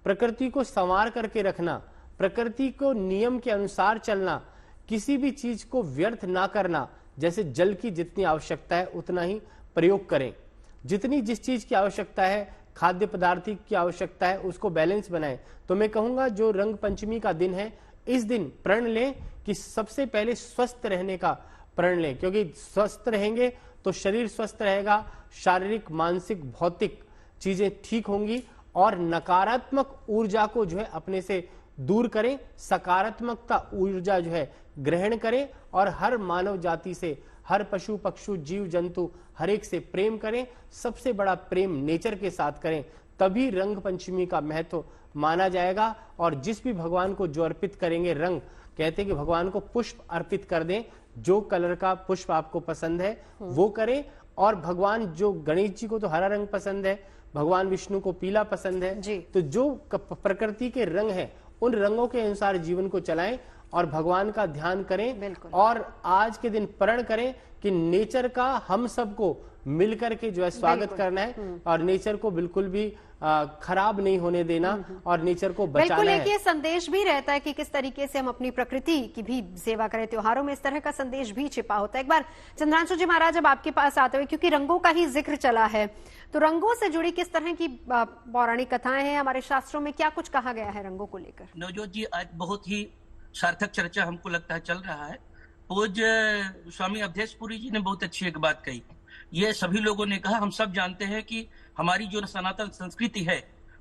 प्रकृति को संवार करके रखना, प्रकृति को नियम के अनुसार चलना, किसी भी चीज को व्यर्थ ना करना। जैसे जल की जितनी आवश्यकता है उतना ही प्रयोग करें, जितनी जिस चीज की आवश्यकता है, खाद्य पदार्थ की आवश्यकता है, उसको बैलेंस बनाएं। तो मैं कहूंगा जो रंग पंचमी का दिन है, इस दिन प्रण लें कि सबसे पहले स्वस्थ रहने का प्रण लें, क्योंकि स्वस्थ रहेंगे तो शरीर स्वस्थ रहेगा, शारीरिक मानसिक भौतिक चीजें ठीक होंगी, और नकारात्मक ऊर्जा को जो है अपने से दूर करें, सकारात्मकता ऊर्जा जो है ग्रहण करें, और हर मानव जाति से, हर पशु पक्षु जीव जंतु हर एक से प्रेम करें। सबसे बड़ा प्रेम नेचर के साथ करें, तभी रंग पंचमी का महत्व माना जाएगा। और जिस भी भगवान को जो अर्पित करेंगे रंग, कहते हैं कि भगवान को पुष्प अर्पित कर दें, जो कलर का पुष्प आपको पसंद है वो करें। और भगवान जो गणेश जी को तो हरा रंग पसंद है, भगवान विष्णु को पीला पसंद है, तो जो प्रकृति के रंग हैं उन रंगों के अनुसार जीवन को चलाएं और भगवान का ध्यान करें। और आज के दिन प्रण करें कि नेचर का हम सबको मिलकर के जो है स्वागत करना है, और नेचर को बिल्कुल भी खराब नहीं होने देना, और नेचर को बचाना है। बिल्कुल, एक ये संदेश भी रहता है कि किस तरीके से हम अपनी प्रकृति की भी सेवा करें। त्योहारों में इस तरह का संदेश भी छिपा होता है। एक बार चंद्रांशु जी महाराज जब आपके पास आते हुए, क्योंकि रंगों का ही जिक्र चला है, तो रंगों से जुड़ी किस तरह की पौराणिक कथाएं हैं, हमारे शास्त्रों में क्या कुछ कहा गया है रंगों को लेकर? नवजोत जी, आज बहुत ही सार्थक चर्चा हमको लगता है चल रहा है। पूज्य स्वामी अवधेशपुरी जी ने बहुत अच्छी एक बात कही। ये सभी लोगों ने कहा, हम सब जानते हैं कि हमारी जो सनातन संस्कृति है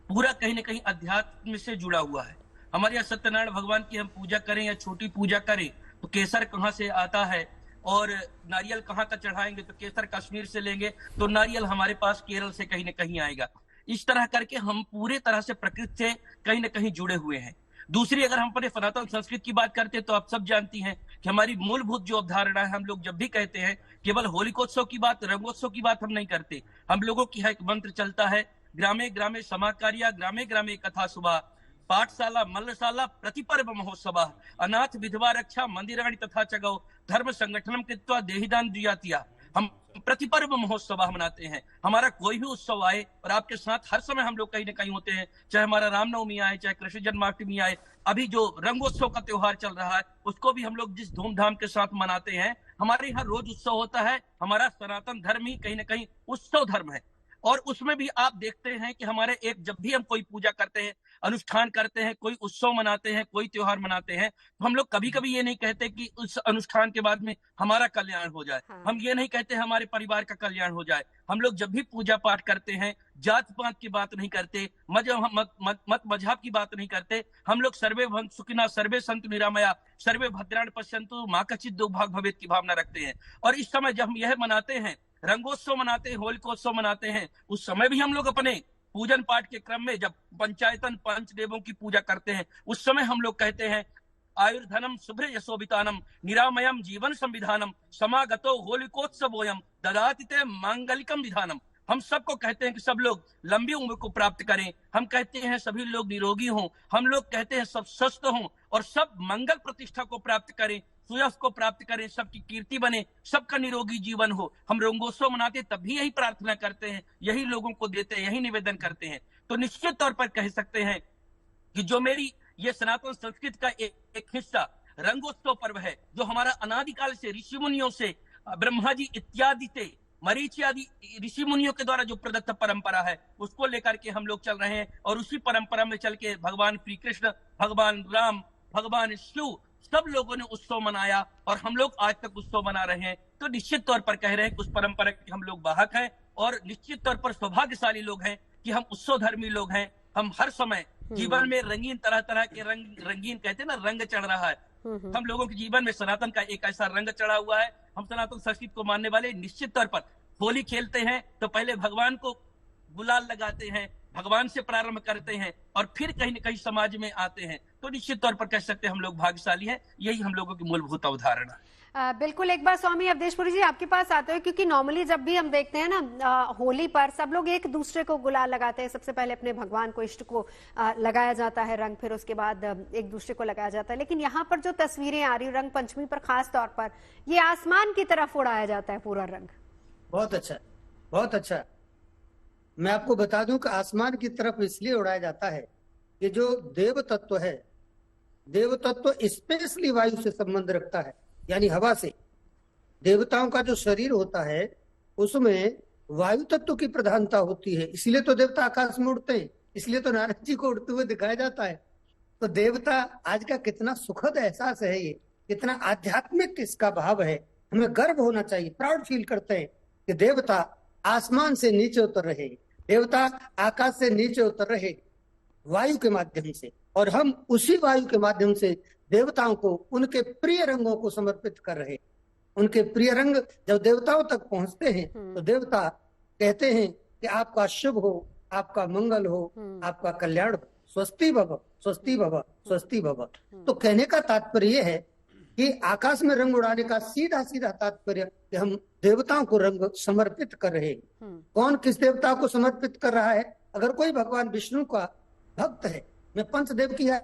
पूरा कहीं न कहीं अध्यात्म से जुड़ा हुआ है। हमारे यहाँ सत्यनारायण भगवान की हम पूजा करें या छोटी पूजा करें तो केसर कहाँ से आता है, और नारियल कहाँ का चढ़ाएंगे तो केसर कश्मीर से लेंगे, तो नारियल हमारे पास केरल से कहीं न कहीं आएगा। इस तरह करके हम पूरे तरह से प्रकृति से कहीं न कहीं जुड़े हुए हैं। दूसरी, अगर हम अपने सनातन संस्कृति की बात करते हैं तो आप सब जानती हैं कि हमारी मूलभूत जो अवधारणा है, हम लोग जब भी कहते हैं केवल होलिकोत्सव की बात, रंगोत्सव की बात हम नहीं करते। हम लोगों की एक मंत्र चलता है, ग्रामे ग्रामे समाकार्या, ग्रामे ग्रामे कथा सुबह, पाठशाला मल्लशाला प्रतिपर्व महोत्सव, अनाथ विधवा रक्षा मंदिराणि तथा चगौ, धर्म संगठनम कृत्वा देहिदान दियातिया। हम प्रतिपर्व महोत्सव मनाते हैं। हमारा कोई भी उत्सव आए और आपके साथ हर समय हम लोग कहीं ना कहीं होते हैं, चाहे हमारा रामनवमी आए, चाहे कृष्ण जन्माष्टमी आए, अभी जो रंगोत्सव का त्योहार चल रहा है उसको भी हम लोग जिस धूमधाम के साथ मनाते हैं। हमारे यहाँ रोज उत्सव होता है। हमारा सनातन धर्म ही कहीं ना कहीं उत्सव धर्म है, और उसमें भी आप देखते हैं कि हमारे जब भी हम कोई पूजा करते हैं, अनुष्ठान करते हैं, कोई उत्सव मनाते हैं, कोई त्योहार मनाते हैं, तो हम लोग कभी कभी ये नहीं कहते कि उस अनुष्ठान के बाद में हमारा कल्याण हो जाए। हम ये नहीं कहते हमारे परिवार का कल्याण हो जाए। हम लोग जब भी पूजा पाठ करते हैं जात पात की बात नहीं करते, मत मजहब की बात नहीं करते। हम लोग सर्वे भवन्तु सुखिनः, सर्वे सन्तु निरामया, सर्वे भद्राणि पश्यन्तु मा कश्चित् दुर्भाग् भवेत् की भावना रखते हैं। और इस समय जब हम यह मनाते हैं, रंगोत्सव मनाते हैं, होलिकोत्सव मनाते हैं, उस समय भी हम लोग अपने पूजन पाठ के क्रम में जब पंचायतन पंचदेवों की पूजा करते हैं, उस समय हम लोग कहते हैं आयुर्धनम शुभ्र यशोभितानम निरामयम जीवन संविधानम समागतो होलिकोत्सवोयम ददाति ते मांगलिकम विधानम। हम सबको कहते हैं कि सब लोग लंबी उम्र को प्राप्त करें। हम कहते हैं सभी लोग निरोगी हों। हम लोग कहते हैं सब स्वस्थ हों और सब मंगल प्रतिष्ठा को प्राप्त करें, सुयश को प्राप्त करें, सबकी कीर्ति बने, सबका निरोगी जीवन हो। हम रंगोत्सव मनाते तब भी यही प्रार्थना करते हैं, यही लोगों को देते हैं, यही निवेदन करते हैं। तो निश्चित तौर पर कह सकते हैं कि जो मेरी ये सनातन संस्कृति का एक हिस्सा रंगोत्सव पर्व है, जो हमारा अनादिकाल से ऋषि मुनियों से, ब्रह्मा जी इत्यादि से, मरीचि आदि ऋषि मुनियों के द्वारा जो प्रदत्त परंपरा है उसको लेकर के हम लोग चल रहे हैं। और उसी परंपरा में चल के भगवान श्री कृष्ण, भगवान राम, भगवान शिव, सब लोगों ने उत्सव मनाया और हम लोग आज तक उत्सव मना रहे हैं। तो निश्चित तौर पर कह रहे हैं कि उस परंपरा के हम लोग वाहक हैं और निश्चित तौर पर सौभाग्यशाली लोग हैं कि हम उत्सव धर्मी लोग हैं। हम हर समय जीवन में रंगीन, तरह तरह के रंगीन कहते हैं ना, रंग चढ़ रहा है। हम लोगों के जीवन में सनातन का एक ऐसा रंग चढ़ा हुआ है। हम सनातन संस्कृति को मानने वाले निश्चित तौर पर होली खेलते हैं तो पहले भगवान को गुलाल लगाते हैं, भगवान से प्रारंभ करते हैं और फिर कहीं न कहीं समाज में आते हैं। तो निश्चित तौर पर कह सकते हैं हम लोग भाग्यशाली हैं। यही हम लोगों की मूलभूत अवधारणा। बिल्कुल। एक बार स्वामी अवधेशपुरी जी आपके पास आते हैं, क्योंकि नॉर्मली जब भी हम देखते हैं ना होली पर सब लोग एक दूसरे को गुलाल लगाते हैं। सबसे पहले अपने भगवान को, इष्ट को लगाया जाता है रंग, फिर उसके बाद एक दूसरे को लगाया जाता है। लेकिन यहाँ पर जो तस्वीरें आ रही रंग पंचमी पर खास तौर पर, ये आसमान की तरफ उड़ाया जाता है पूरा रंग। बहुत अच्छा, बहुत अच्छा। मैं आपको बता दूं कि आसमान की तरफ इसलिए उड़ाया जाता है कि जो देव तत्व है, देव तत्व स्पेशली वायु से संबंध रखता है, यानी हवा से। देवताओं का जो शरीर होता है उसमें वायु तत्व की प्रधानता होती है, इसलिए तो देवता आकाश में उड़ते हैं, इसलिए तो नारद जी को उड़ते हुए दिखाया जाता है। तो देवता आज का कितना सुखद एहसास है, ये कितना आध्यात्मिक इसका भाव है। हमें गर्व होना चाहिए, प्राउड फील करते हैं कि देवता आसमान से नीचे उतर रहे, देवता आकाश से नीचे उतर रहे वायु के माध्यम से, और हम उसी वायु के माध्यम से देवताओं को उनके प्रिय रंगों को समर्पित कर रहे। उनके प्रिय रंग जब देवताओं तक पहुंचते हैं तो देवता कहते हैं कि आपका शुभ हो, आपका मंगल हो, आपका कल्याण हो, स्वस्ति भव, स्वस्ति भव, स्वस्ति भव। तो कहने का तात्पर्य यह है कि आकाश में रंग उड़ाने का सीधा सीधा तात्पर्य कि हम देवताओं को रंग समर्पित कर रहे हैं। कौन किस देवता को समर्पित कर रहा है? अगर कोई भगवान विष्णु का भक्त है, मैं पंचदेव की है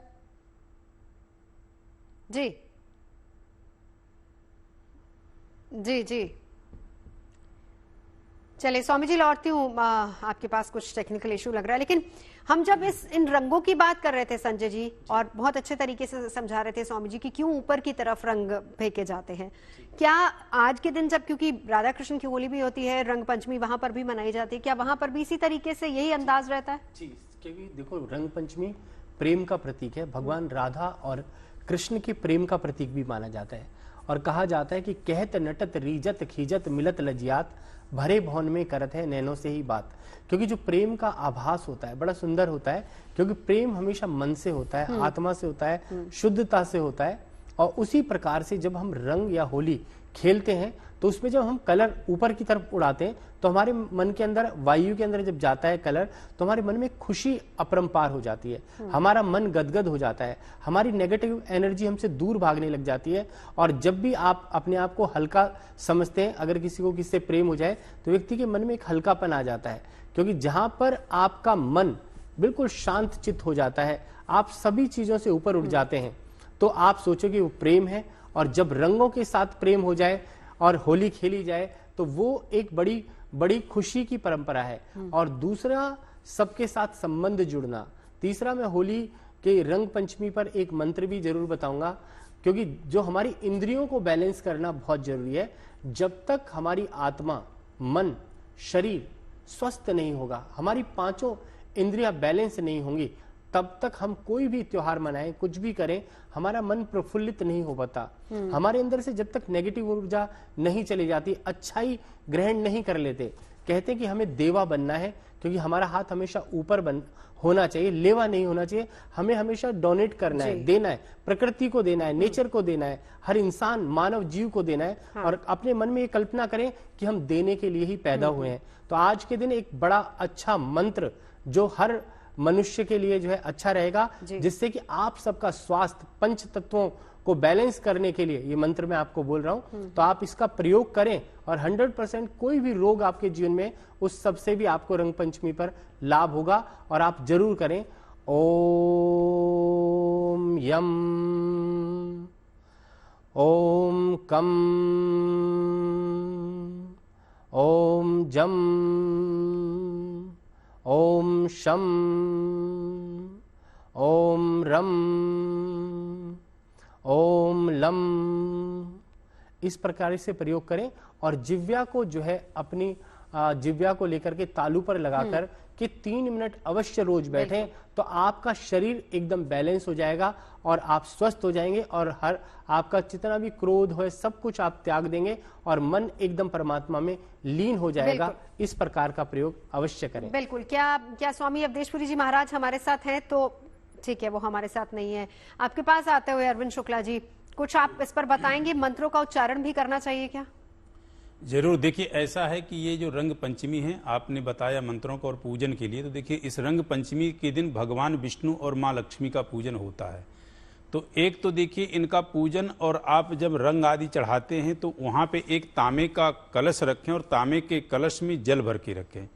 जी जी जी। चलिए स्वामी जी, लौटती हूँ आपके पास, कुछ टेक्निकल इशू लग रहा है। लेकिन हम जब इन रंगों की बात कर रहे थे संजय जी, और बहुत अच्छे तरीके से समझा रहे थे स्वामी जी कि क्यों ऊपर की तरफ रंग फेंके जाते हैं, क्या आज के दिन जब, क्योंकि राधा कृष्ण की होली भी होती है, रंग पंचमी वहां पर भी मनाई जाती है, क्या वहां पर भी इसी तरीके से यही अंदाज रहता है? जी, क्योंकि देखो रंग पंचमी प्रेम का प्रतीक है। भगवान राधा और कृष्ण के प्रेम का प्रतीक भी माना जाता है। और कहा जाता है कि कहत नटत रीजत खीजत मिलत लजियात, भरे भवन में करत है नैनों से ही बात। क्योंकि जो प्रेम का आभास होता है बड़ा सुंदर होता है, क्योंकि प्रेम हमेशा मन से होता है, आत्मा से होता है, शुद्धता से होता है। और उसी प्रकार से जब हम रंग या होली खेलते हैं तो उसमें जब हम कलर ऊपर की तरफ उड़ाते हैं तो हमारे मन के अंदर, वायु के अंदर जब जाता है कलर, तो हमारे मन में खुशी अपरंपार हो जाती है, हमारा मन गदगद हो जाता है, हमारी नेगेटिव एनर्जी हमसे दूर भागने लग जाती है। और जब भी आप अपने आप को हल्का समझते हैं, अगर किसी को किससे प्रेम हो जाए तो व्यक्ति के मन में एक हल्कापन आ जाता है, क्योंकि जहां पर आपका मन बिल्कुल शांत चित्त हो जाता है, आप सभी चीजों से ऊपर उठ जाते हैं, तो आप सोचो कि वो प्रेम है। और जब रंगों के साथ प्रेम हो जाए और होली खेली जाए तो वो एक बड़ी बड़ी खुशी की परंपरा है। और दूसरा, सबके साथ संबंध जुड़ना। तीसरा, मैं होली के रंग पंचमी पर एक मंत्र भी जरूर बताऊंगा, क्योंकि जो हमारी इंद्रियों को बैलेंस करना बहुत जरूरी है। जब तक हमारी आत्मा, मन, शरीर स्वस्थ नहीं होगा, हमारी पांचों इंद्रियां बैलेंस नहीं होंगी, तब तक हम कोई भी त्योहार मनाएं, कुछ भी करें, हमारा मन प्रफुल्लित नहीं हो पाता। हमारे अंदर से जब तक नेगेटिव ऊर्जा नहीं चली जाती, अच्छाई ग्रहण नहीं कर लेते। कहते हैं कि हमें देवा बनना है, क्योंकि हमारा हाथ हमेशा ऊपर होना चाहिए, लेवा नहीं होना चाहिए। हमें हमेशा डोनेट करना है, देना है, प्रकृति को देना है, नेचर को देना है, हर इंसान, मानव जीव को देना है। और अपने मन में ये कल्पना करें कि हम देने के लिए ही पैदा हुए हैं। तो आज के दिन एक बड़ा अच्छा मंत्र जो हर मनुष्य के लिए जो है अच्छा रहेगा, जिससे कि आप सबका स्वास्थ्य, पंच तत्वों को बैलेंस करने के लिए ये मंत्र मैं आपको बोल रहा हूं, तो आप इसका प्रयोग करें और 100% कोई भी रोग आपके जीवन में, उस सब से भी आपको रंग पंचमी पर लाभ होगा। और आप जरूर करें। ओम यम, ओम कम, ओम जम, ओम शम, ओम रम, ओम लम, इस प्रकार से प्रयोग करें। और जिव्या को जो है अपनी जिव्या को लेकर के तालू पर लगाकर कि 3 मिनट अवश्य रोज बैठें, तो आपका शरीर एकदम बैलेंस हो जाएगा और आप स्वस्थ हो जाएंगे। और हर आपका जितना भी क्रोध हो, सब कुछ आप त्याग देंगे और मन एकदम परमात्मा में लीन हो जाएगा। इस प्रकार का प्रयोग अवश्य करें। बिल्कुल। क्या स्वामी अवधेशपुरी जी महाराज हमारे साथ हैं? तो ठीक है, वो हमारे साथ नहीं है। आपके पास आते हुए अरविंद शुक्ला जी, कुछ आप इस पर बताएंगे? मंत्रों का उच्चारण भी करना चाहिए क्या? जरूर। देखिए, ऐसा है कि ये जो रंग पंचमी है, आपने बताया मंत्रों का और पूजन के लिए, तो देखिए इस रंग पंचमी के दिन भगवान विष्णु और माँ लक्ष्मी का पूजन होता है। तो एक तो देखिए इनका पूजन, और आप जब रंग आदि चढ़ाते हैं तो वहाँ पे एक तांबे का कलश रखें और तांबे के कलश में जल भर के रखें।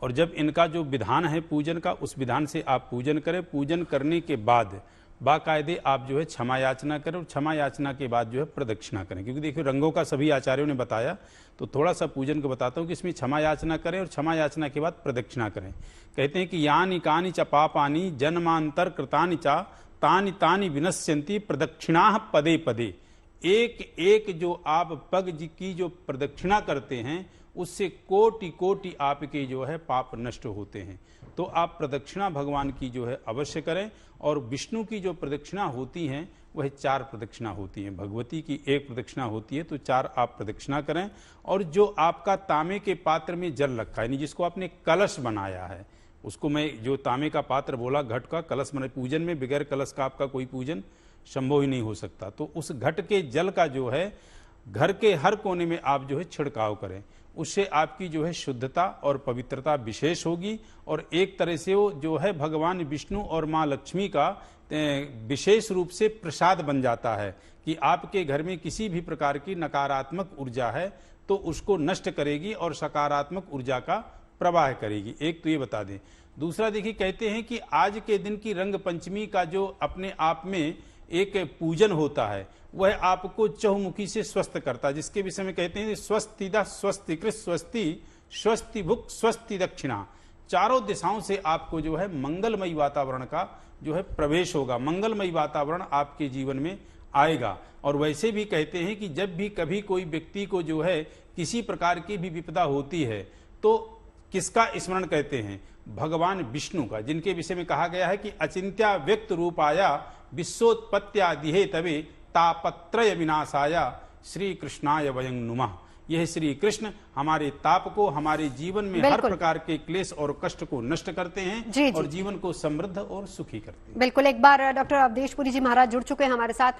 और जब इनका जो विधान है पूजन का, उस विधान से आप पूजन करें। पूजन करने के बाद बाकायदे आप जो है क्षमा याचना करें, और क्षमा याचना के बाद जो है प्रदक्षिणा करें। क्योंकि देखिए रंगों का सभी आचार्यों ने बताया, तो थोड़ा सा पूजन को बताता हूँ कि इसमें क्षमा याचना करें और क्षमा याचना के बाद प्रदक्षिणा करें। कहते हैं कि यानि कानि च पापानि जन्मांतर कृतानि च तानि तानि विनश्यन्ति प्रदक्षिणा पदे पदे। एक एक जो आप पग की जो प्रदक्षिणा करते हैं, उससे कोटि कोटि आपके जो है पाप नष्ट होते हैं। तो आप प्रदक्षिणा भगवान की जो है अवश्य करें। और विष्णु की जो प्रदक्षिणा होती हैं वह 4 प्रदक्षिणा होती हैं। भगवती की 1 प्रदक्षिणा होती है, तो 4 आप प्रदक्षिणा करें। और जो आपका तांबे के पात्र में जल रखा है, यानी जिसको आपने कलश बनाया है, उसको मैं जो तांबे का पात्र बोला, घट का कलश बना, पूजन में बगैर कलश का आपका कोई पूजन संभव ही नहीं हो सकता। तो उस घट के जल का जो है घर के हर कोने में आप जो है छिड़काव करें। उससे आपकी जो है शुद्धता और पवित्रता विशेष होगी। और एक तरह से वो जो है भगवान विष्णु और माँ लक्ष्मी का विशेष रूप से प्रसाद बन जाता है, कि आपके घर में किसी भी प्रकार की नकारात्मक ऊर्जा है तो उसको नष्ट करेगी और सकारात्मक ऊर्जा का प्रवाह करेगी। एक तो ये बता दें। दूसरा देखिए, कहते हैं कि आज के दिन की रंग पंचमी का जो अपने आप में एक पूजन होता है, वह आपको चहुमुखी से स्वस्थ करता है, जिसके विषय में कहते हैं स्वस्तिदा स्वस्तिकृत स्वस्ति स्वस्ति भुक स्वस्ति दक्षिणा। चारों दिशाओं से आपको जो है मंगलमयी वातावरण का जो है प्रवेश होगा, मंगलमयी वातावरण आपके जीवन में आएगा। और वैसे भी कहते हैं कि जब भी कभी कोई व्यक्ति को जो है किसी प्रकार की भी विपदा होती है, तो किसका स्मरण कहते हैं? भगवान विष्णु का, जिनके विषय में कहा गया है कि अचिंत्या व्यक्त रूपाया विश्वोत्पत्त्यादिहे तवे तापत्रय विनाशाया श्री कृष्णाय वयं नुमः। यह श्री कृष्ण हमारे ताप को, हमारे जीवन में हर प्रकार के क्लेश और कष्ट को नष्ट करते हैं और जीवन को समृद्ध और सुखी करते हैं। बिल्कुल। एक बार डॉक्टर अवधेशपुरी जी महाराज जुड़ चुके हैं हमारे साथ।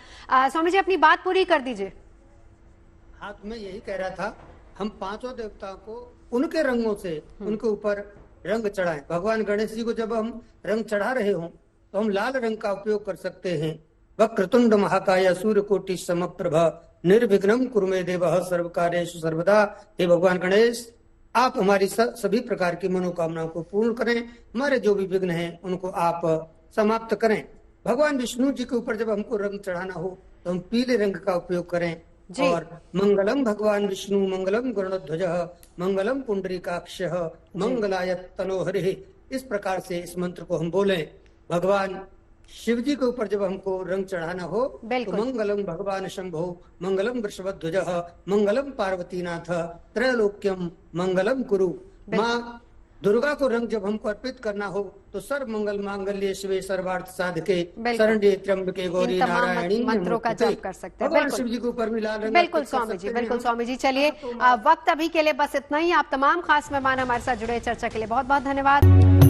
स्वामी जी, अपनी बात पूरी कर दीजिए। हाथ में यही कह रहा था, हम पांचों देवताओं को उनके रंगों से उनके ऊपर रंग चढ़ाएं। भगवान गणेश जी को जब हम रंग चढ़ा रहे हों तो हम लाल रंग का उपयोग कर सकते हैं। वक्रतुंड महाकाय सूर्यकोटि समप्रभ निर्विघ्नं कुरु मे देवः सर्वकार्येषु सर्वदा। हे भगवान गणेश, आप हमारी सभी प्रकार की मनोकामनाओं को पूर्ण करें, हमारे जो भी विघ्न हैं उनको आप समाप्त करें। भगवान विष्णु जी के ऊपर जब हमको रंग चढ़ाना हो तो हम पीले रंग का उपयोग करें। और मंगलम भगवान विष्णु मंगलम गरुड़ध्वज मंगलम पुंडरीकाक्ष मंगलाय तनोहरि, इस प्रकार से इस मंत्र को हम बोलें। भगवान शिव जी के ऊपर जब हमको रंग चढ़ाना हो तो मंगलम भगवान शंभो मंगलम वृषभध्वज मंगलम पार्वतीनाथ त्रैलोक्यम मंगलम कुरु। माँ दुर्गा को रंग जब हमको अर्पित करना हो तो सर्व मंगल मांगल्य शिवे सर्वार्थ साधके शरण्ये त्र्यंबके गौरी नारायणी मंत्रों का जप कर सकते हैं। भगवान शिव जी के ऊपर भी लाल रंग। बिल्कुल स्वामी जी, बिल्कुल स्वामी जी। चलिए वक्त अभी के लिए बस इतना ही। आप तमाम खास मेहमान हमारे साथ जुड़े, चर्चा के लिए बहुत बहुत धन्यवाद।